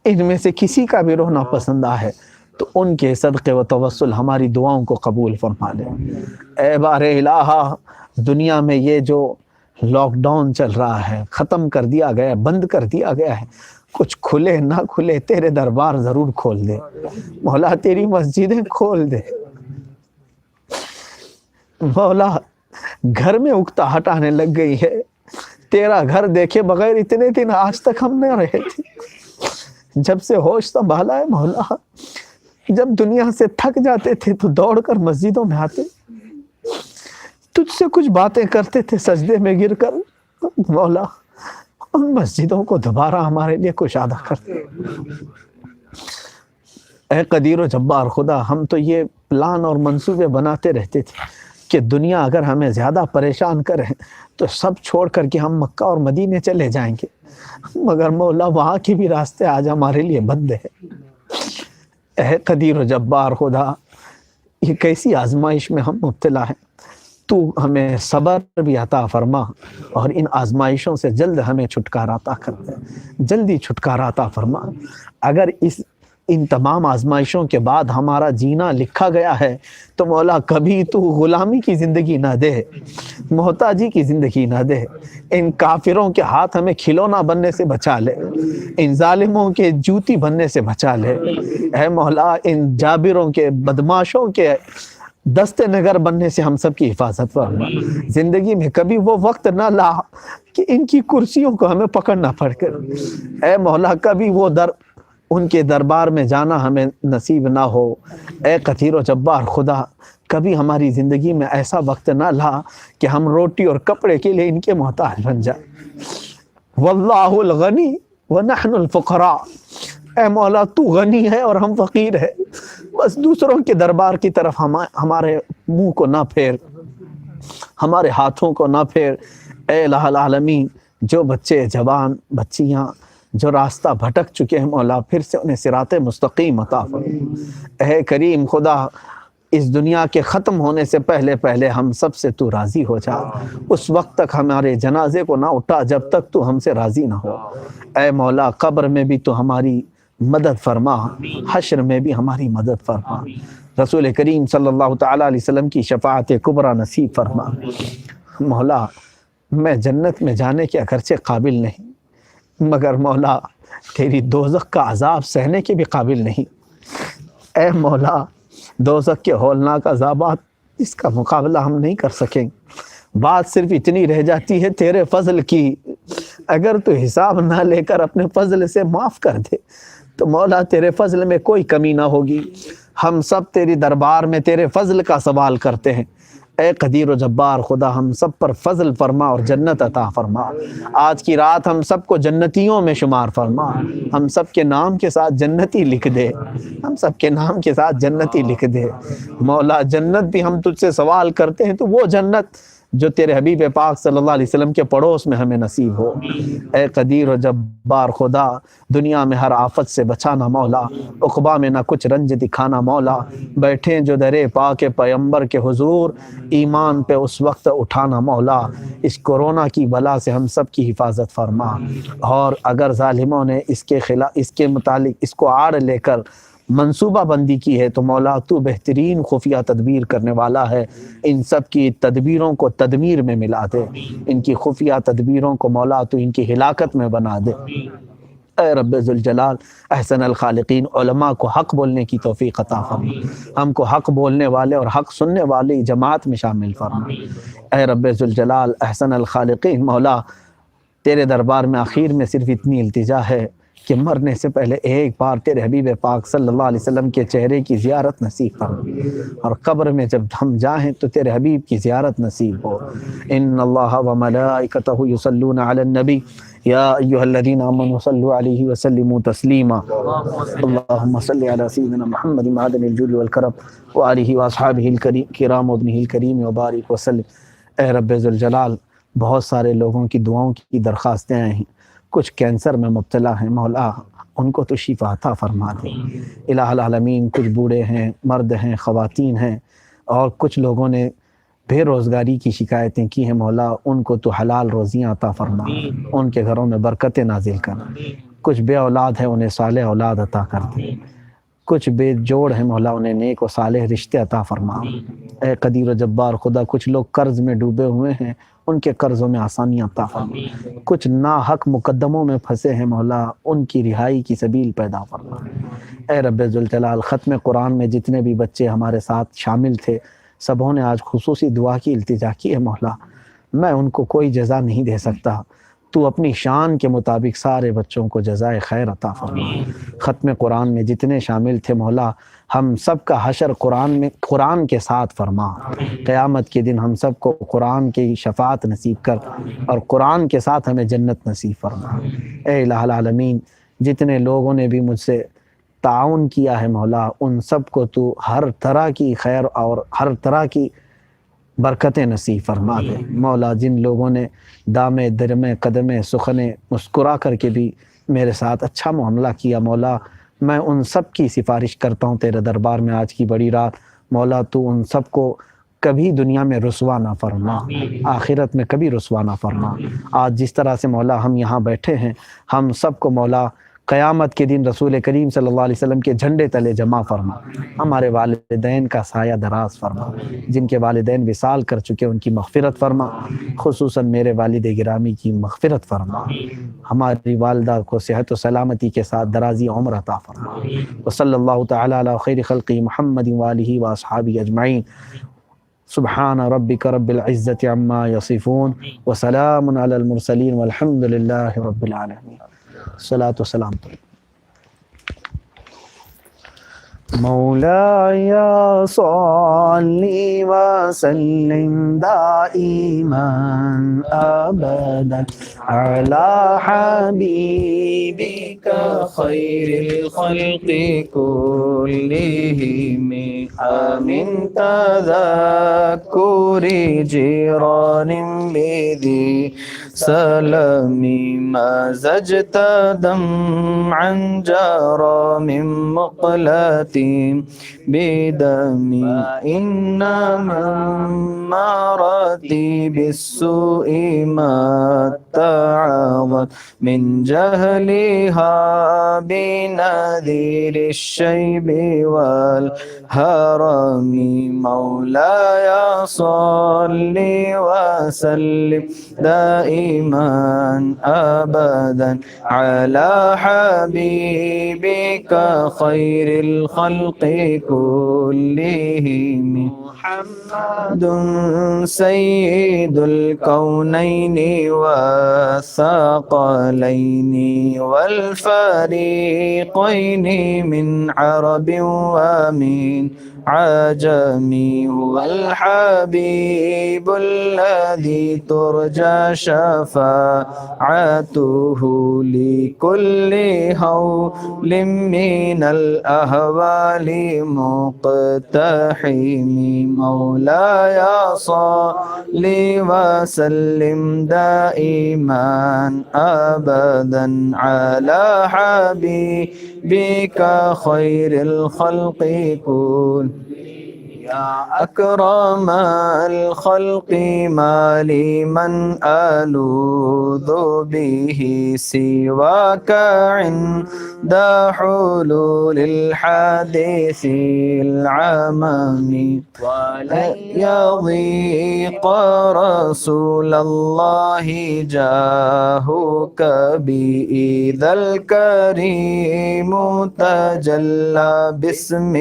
ان میں سے کسی کا بھی رونا پسند آئے تو ان کے صدقے و توسل ہماری دعاؤں کو قبول فرما لے۔ اے بار الہ دنیا میں یہ جو لاک ڈاؤن چل رہا ہے ختم کر دیا گیا ہے، بند کر دیا گیا ہے، کچھ کھلے نہ کھلے تیرے دربار ضرور کھول دے مولا، تیری مسجدیں کھول دے مولا۔ گھر میں اکتاہٹ آنے لگ گئی ہے، تیرا گھر دیکھے بغیر اتنے دن آج تک ہم نہ رہے تھے، جب سے ہوش سنبھالا ہے مولا، جب دنیا سے تھک جاتے تھے تو دوڑ کر مسجدوں میں آتے، تجھ سے کچھ باتیں کرتے تھے سجدے میں گر کر، مولا ان مسجدوں کو دوبارہ ہمارے لیے کشادہ کرتے۔ اے قدیر و جبار خدا ہم تو یہ پلان اور منصوبے بناتے رہتے تھے کہ دنیا اگر ہمیں زیادہ پریشان کرے تو سب چھوڑ کر کے ہم مکہ اور مدینے چلے جائیں گے، مگر مولا وہاں کے بھی راستے آج ہمارے لیے بند ہیں۔ اے قدیر و جبار خدا یہ کیسی آزمائش میں ہم مبتلا ہیں، تو ہمیں صبر بھی عطا فرما اور ان آزمائشوں سے جلد ہمیں چھٹکارا عطا کر دے، جلدی چھٹکارا عطا فرما۔ اگر ان تمام آزمائشوں کے بعد ہمارا جینا لکھا گیا ہے تو مولا کبھی تو غلامی کی زندگی نہ دے، محتاجی کی زندگی نہ دے، ان کافروں کے ہاتھ ہمیں کھلونا بننے سے بچا لے، ان ظالموں کے جوتی بننے سے بچا لے، اے مولا ان جابروں کے بدماشوں کے دست نگر بننے سے ہم سب کی حفاظت فرما۔ زندگی میں کبھی وہ وقت نہ لا کہ ان کی کرسیوں کو ہمیں پکڑنا پڑ کر، اے مولا کبھی وہ ان کے دربار میں جانا ہمیں نصیب نہ ہو۔ اے قدیر و جبار خدا کبھی ہماری زندگی میں ایسا وقت نہ لا کہ ہم روٹی اور کپڑے کے لیے ان کے محتاج بن جائیں۔ واللہ الغنی ونحن الفقراء، اے مولا تو غنی ہے اور ہم فقیر ہے، بس دوسروں کے دربار کی طرف ہمارے منہ کو نہ پھیر، ہمارے ہاتھوں کو نہ پھیر۔ اے الہ العالمین جو بچے جوان بچیاں جو راستہ بھٹک چکے ہیں مولا پھر سے انہیں صراط مستقیم عطا فرما۔ اے کریم خدا اس دنیا کے ختم ہونے سے پہلے پہلے ہم سب سے تو راضی ہو جا، اس وقت تک ہمارے جنازے کو نہ اٹھا جب تک تو ہم سے راضی نہ ہو۔ اے مولا قبر میں بھی تو ہماری مدد فرما، حشر میں بھی ہماری مدد فرما، رسول کریم صلی اللہ تعالیٰ علیہ وسلم کی شفاعت کبریٰ نصیب فرما۔ مولا میں جنت میں جانے کے اگرچہ قابل نہیں، مگر مولا تیری دوزخ کا عذاب سہنے کے بھی قابل نہیں، اے مولا دوزخ کے ہولناک عذابات اس کا مقابلہ ہم نہیں کر سکیں، بات صرف اتنی رہ جاتی ہے تیرے فضل کی، اگر تو حساب نہ لے کر اپنے فضل سے معاف کر دے تو مولا تیرے فضل میں کوئی کمی نہ ہوگی۔ ہم سب تیری دربار میں تیرے فضل کا سوال کرتے ہیں، اے قدیر و جبار خدا ہم سب پر فضل فرما اور جنت عطا فرما۔ آج کی رات ہم سب کو جنتیوں میں شمار فرما، ہم سب کے نام کے ساتھ جنتی لکھ دے، ہم سب کے نام کے ساتھ جنتی لکھ دے۔ مولا جنت بھی ہم تجھ سے سوال کرتے ہیں تو وہ جنت جو تیرے حبیب پاک صلی اللہ علیہ وسلم کے پڑوس میں ہمیں نصیب ہو۔ اے قدیر و جبار خدا دنیا میں ہر آفت سے بچانا مولا، عقبہ میں نہ کچھ رنج دکھانا مولا، بیٹھیں جو درے پاک پیمبر کے حضور ایمان پہ اس وقت اٹھانا مولا۔ اس کورونا کی بلا سے ہم سب کی حفاظت فرما، اور اگر ظالموں نے اس کے متعلق اس کو آڑ لے کر منصوبہ بندی کی ہے تو مولا تو بہترین خفیہ تدبیر کرنے والا ہے، ان سب کی تدبیروں کو تدمیر میں ملا دے، ان کی خفیہ تدبیروں کو مولا تو ان کی ہلاکت میں بنا دے۔ اے رب ذوالجلال احسن الخالقین علماء کو حق بولنے کی توفیق عطا فرما، ہم کو حق بولنے والے اور حق سننے والی جماعت میں شامل فرما۔ اے رب ذوالجلال احسن الخالقین مولا تیرے دربار میں آخر میں صرف اتنی التجا ہے کہ مرنے سے پہلے ایک بار تیرے حبیب پاک صلی اللہ علیہ وسلم کے چہرے کی زیارت نصیب فرما، اور قبر میں جب ہم جائیں تو تیرے حبیب کی زیارت نصیب ہو۔ ان اللہ وملائکتہ یصلون علی النبی یا ایھا الذین آمنوا صلوا علیہ وسلموا تسلیما، اللہم صل علی سیدنا محمد معدن الجود والکرم وآلہ واصحابہ الکرام وابنہ الکریم وبارک وسلم۔ اے رب ذوالجلال بہت سارے لوگوں کی دعاؤں کی درخواستیں آئیں ہیں، کچھ کینسر میں مبتلا ہیں مولا ان کو تو شفا عطا فرما دے الہ العالمین، کچھ بوڑھے ہیں، مرد ہیں، خواتین ہیں، اور کچھ لوگوں نے بے روزگاری کی شکایتیں کی ہیں مولا ان کو تو حلال روزیاں عطا فرما، ان کے گھروں میں برکتیں نازل کر، کچھ بے اولاد ہیں انہیں صالح اولاد عطا کر دے، کچھ بے جوڑ ہیں مولا انہیں نیک و صالح رشتے عطا فرما۔ اے قدیر و جبار خدا کچھ لوگ قرض میں ڈوبے ہوئے ہیں ان کے قرضوں میں آسانیاں عطا فرما، کچھ ناحق مقدموں میں پھنسے ہیں مولا ان کی رہائی کی سبیل پیدا فرما۔ اے رب ذوالجلال ختم قرآن میں جتنے بھی بچے ہمارے ساتھ شامل تھے سبوں نے آج خصوصی دعا کی التجا کی ہے مولا، میں ان کو کوئی جزا نہیں دے سکتا، تو اپنی شان کے مطابق سارے بچوں کو جزائے خیر عطا فرما۔ ختم قرآن میں جتنے شامل تھے مولا ہم سب کا حشر قرآن کے ساتھ فرما، قیامت کے دن ہم سب کو قرآن کی شفاعت نصیب کر اور قرآن کے ساتھ ہمیں جنت نصیب فرما۔ اے الہ العالمین جتنے لوگوں نے بھی مجھ سے تعاون کیا ہے مولا ان سب کو تو ہر طرح کی خیر اور ہر طرح کی برکتیں نصیب فرما دے مولا۔ جن لوگوں نے دامے درمے قدمے سخنے مسکرا کر کے بھی میرے ساتھ اچھا معاملہ کیا مولا میں ان سب کی سفارش کرتا ہوں تیرے دربار میں آج کی بڑی رات مولا تو ان سب کو کبھی دنیا میں رسوا نہ فرما، آخرت میں کبھی رسوا نہ فرما۔ آج جس طرح سے مولا ہم یہاں بیٹھے ہیں ہم سب کو مولا قیامت کے دن رسول کریم صلی اللہ علیہ وسلم کے جھنڈے تلے جمع فرما، ہمارے والدین کا سایہ دراز فرما، جن کے والدین وصال کر چکے ان کی مغفرت فرما، خصوصاً میرے والد گرامی کی مغفرت فرما، ہماری والدہ کو صحت و سلامتی کے ساتھ درازی عمر عطا فرما۔ وصلی اللہ تعالی علی خیر خلقہ محمد وآلہ واصحابہ اجمعین۔ سبحان ربک رب العزت عما یصفون وسلام علی المرسلین والحمد للہ رب العالمین۔ الصلاة والسلام مولاي صل وسلم دائما أبدا على حبيبك خير الخلق كلهم من تذكر جيران بذي سلام مزجت دمعا جرى من مقلة بدمي إنما مرتي بالسوء ما اتعظت من جهلها بنذير الشيب والهرم مولاي صل وسلم دائما دائما أبدا على حبيبك خير الخلق كلهم محمد سيد الكونين والثقلين والفريقين من عرب ومن عجم هو الحبيب الذي ترجى شفاعته لكل هول من الأهوال مقتحم مولاي صل وسلم دائما أبدا على حبيبك خير الخلق كل يا أكرم الخلق ما لي من ألوذ به سواك عند حلول الحادث العمم ولن يضيق رسول الله جاهك بإذا الكريم تجلى باسم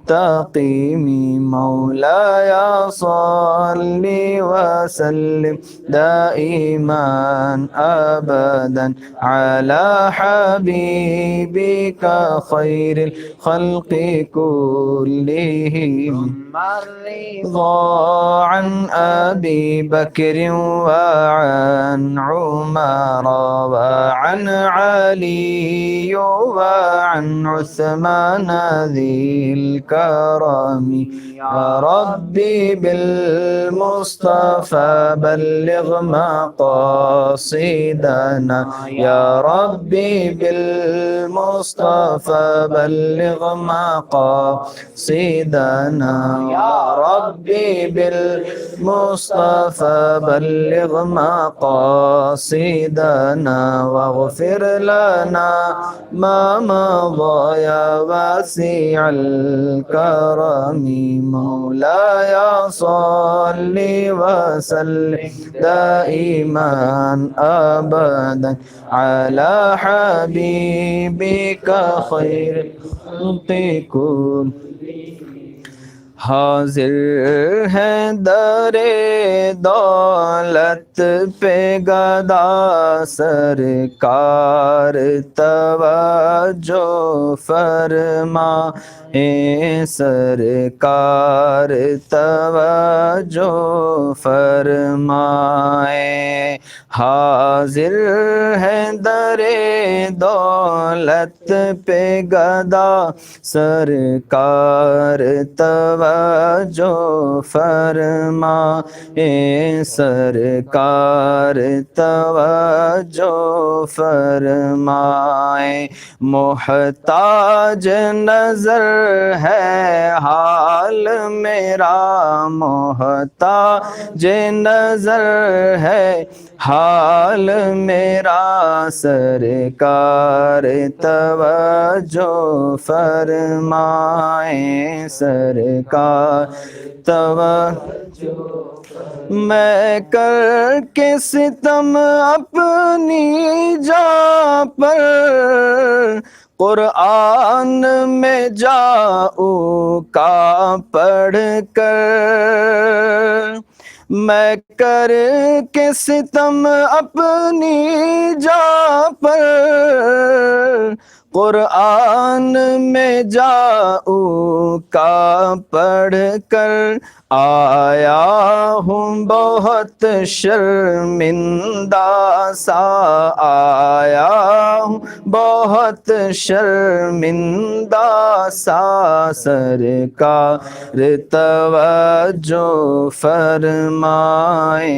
تقيم مولاي صل وسلم دائما أبدا على حبيبك خير الخلق كلهم الرضا عن أبي بكر وعن عمر وعن علي وعن عثمان ذي الكرم يا ربي بالمصطفى بلغ مقاصدنا يا ربي بالمصطفى بلغ مقاصدنا يا ربي بالمصطفى بلغ مقاصدنا واغفر لنا ما مضى يا واسع الكرم مولاي صل وسلم دائما أبدا على حبيبك خير الخلق كل حاضر ہے در دولت پہ گدا سرکار توجہ فرما سرکار توجہ فرمائے حاضر ہے در دولت پہ گدا سرکار توجہ فرمائے سرکار توجہ فرمائے محتاج نظر ہے حال میرا محتاج نظر ہے حال میرا سرکار توجہ فرمائے سرکار توجہ میں کر کے ستم اپنی جا پر قرآن میں جاؤں کا پڑھ کر میں کر کے ستم اپنی جا پر قرآن میں جاؤں کا پڑھ کر آیا ہوں بہت شرمندہ سا آیا ہوں بہت شرمندہ سا سرکار توجہ فرمائے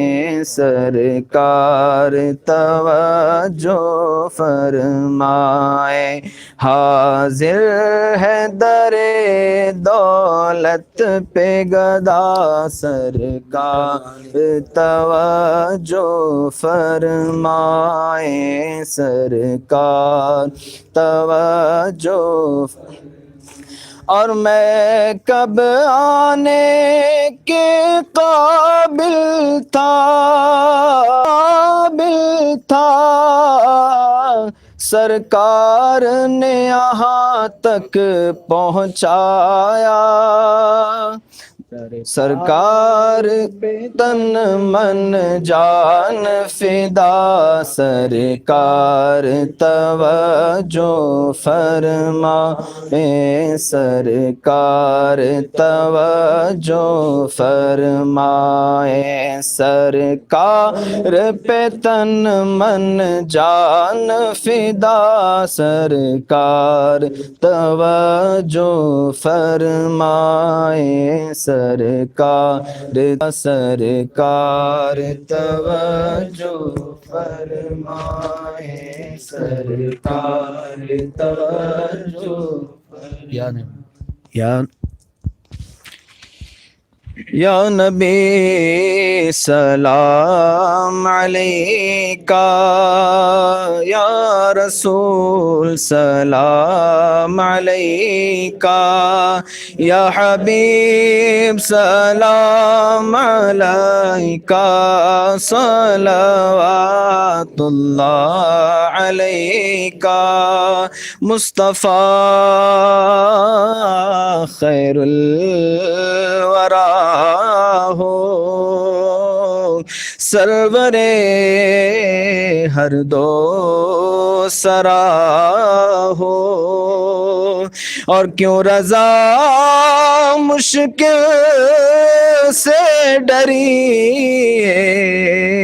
سرکار توجہ فرمائے حاضر ہے در دولت پہ گدا سرکار توجہ فرمائے سرکار توجہ اور میں کب آنے کے قابل تھا سرکار نے یہاں تک پہنچایا سرکار پہ تن من جان فدا سرکار توجہ فرمائے سرکار توجہ فرمائے سرکار پہ تن من جان فدا سرکار توجہ فرمائے سرکار توجہ فرمائے سرکار توجہ یا نبی سلام علیکہ یا رسول سلام علیکہ یا حبیب سلام علیکہ صلوات اللہ علیکہ مصطفیٰ خیر الورا ہو سرور ہر دو سرا ہو اور کیوں رضا مشکل سے ڈری ہے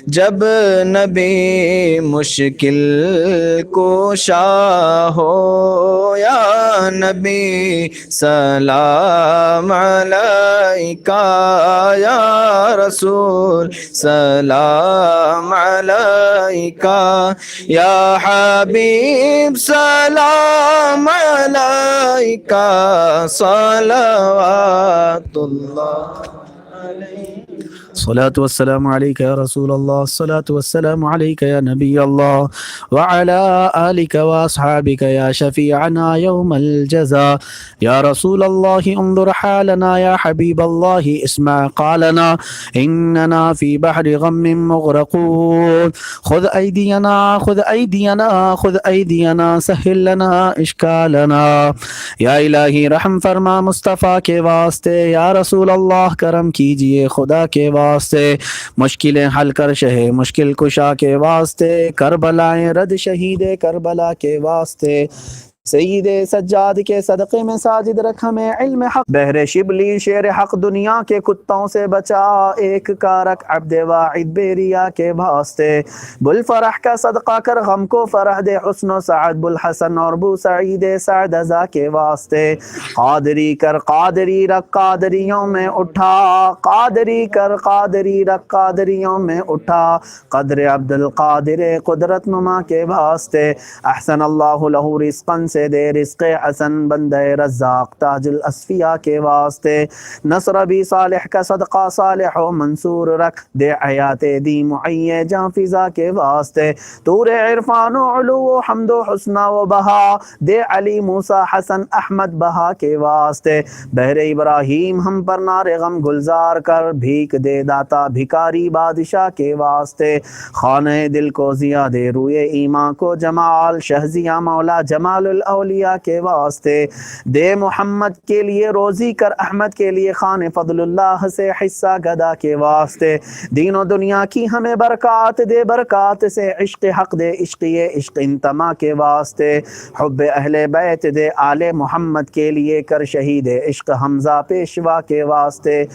جب نبی مشکل کوشا ہو یا نبی سلام علیکہ یا رسول سلام علیکہ یا حبیب سلام علیکہ صلوات اللہ علیہ الصلاة والسلام عليك يا رسول الله الصلاة والسلام عليك يا نبي الله وعلى آلك وأصحابك يا شفيعنا يوم الجزاء يا رسول الله انظر حالنا يا حبيب الله اسمع قالنا إننا في بحر غم مغرقون خذ أيدينا خذ أيدينا خذ أيدينا سهل لنا إشكالنا یا الہی رحم فرما مصطفیٰ کے واسطے یا رسول اللہ کرم کیجئے خدا کے واسطے مشکلیں حل کر شہ مشکل کشا کے واسطے کربلائیں رد شہید کربلا کے واسطے سید سجاد کے صدقے میں ساجد رکھ ہمیں علم حق بحر شبلی شیر حق دنیا کے کتوں سے بچا ایک کارک عبد واحد بیریا کے واسطے بلفرح کا صدقہ کر غم کو فرح دے حسن و سعد بلحسن اور بو سعید سعد ازا کے واسطے قادری کر قادری رکھ قادریوں میں اٹھا قادری کر قادری رکھ قادریوں میں اٹھا قدر عبد القادر قدرت نما کے واسطے احسن اللہ لہو رزقا سے دے رزق حسن بندہ رزاق تاج الاسفیاء کے واسطے نصر بھی صالح کا صدقہ صالح و منصور رکھ دے حیات دی معیے جاں فضا کے واسطے تور عرفان و علو و حمد و حسن و بہا دے علی موسیٰ حسن احمد بہا کے واسطے بحر ابراہیم ہم پر نار غم گلزار کر بھیک دے داتا بھکاری بادشاہ کے واسطے خانہ دل کو ضیا دے روئے ایمان کو جمال شہزیاں مولا جمال الاولیاء کے واسطے دے محمد کے لیے روزی کر احمد کے لیے خان فضل اللہ سے حصہ گدا کے واسطے دین و دنیا کی ہمیں برکات دے برکات سے عشق حق دے عشقی عشق انتما کے واسطے حب اہل بیت دے آل محمد کے لیے کر شہید عشق حمزہ پیشوا کے واسطے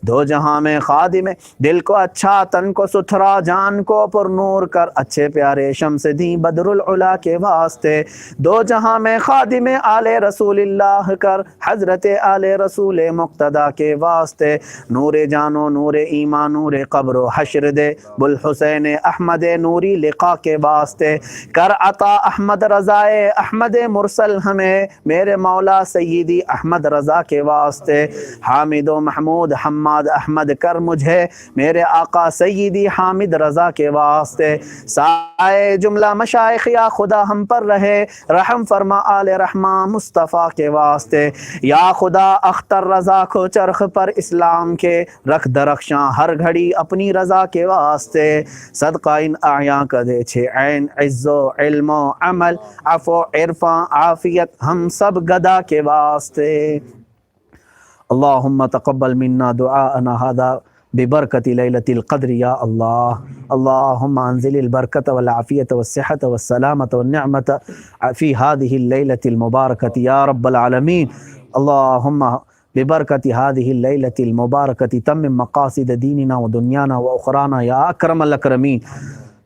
دو جہاں میں خادم دل کو اچھا تن کو ستھرا جان کو پر نور کر اچھے پیارے شمس دیں بدر العلا کے واسطے دو جہاں میں خادم آل رسول اللہ کر حضرت آل رسول مقتدا کے واسطے نور جانو نور ایمان نور قبر و حشر دے بلحسین احمد نوری لقا کے واسطے کر عطا احمد رضائے احمد مرسل ہمیں میرے مولا سیدی احمد رضا کے واسطے حامد و محمود حماد احمد کر مجھے میرے آقا سیدی حامد رضا کے واسطے سائے جملہ مشائخ یا خدا ہم پر رہے رحم فرما تمام آل رحماں مصطفیٰ کے واسطے، یا خدا اختر رضا کو چرخ پر اسلام کے رکھ درخشاں ہر گھڑی اپنی رضا کے واسطے، صدقہ ان اعیاں کا دے چھے عین عز و علم و عمل عفو عرفاں عافیت ہم سب گدا کے واسطے۔ اللہم تقبل منا دعاءنا هذا ببرکت لیلۃ القدر یا اللہ، اللہم انزل البرکت والعافیت والصحت والسلامت والنعمت فی هذه اللیلۃ المبارکۃ یا رب العالمین، اللہم ببرکت هذه اللیلۃ المبارکۃ تمم مقاصد دیننا ودنیانا واخرانا یا اکرم الاکرمین،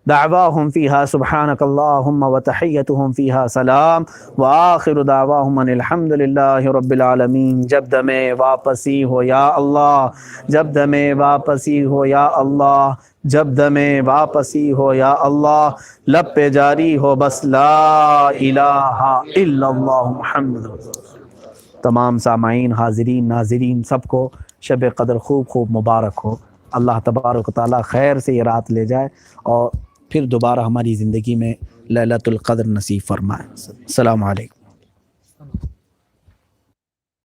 دعواہم فیہا سبحانک اللہم وتحیتہم فیہا سلام وآخر دعواہم ان الحمد للہ رب العالمین۔ جب دم واپسی ہو یا اللہ، جب دم واپسی ہو یا اللہ، جب دم واپسی ہو یا اللہ، لب پہ جاری ہو بس لا الہ الا اللہ محمد رسول اللہ۔ تمام سامعین، حاضرین، ناظرین سب کو شب قدر خوب خوب مبارک ہو۔ اللہ تبارک و تعالیٰ خیر سے یہ رات لے جائے اور پھر دوبارہ ہماری زندگی میں لیلۃ القدر نصیب فرمائے۔ السلام علیکم۔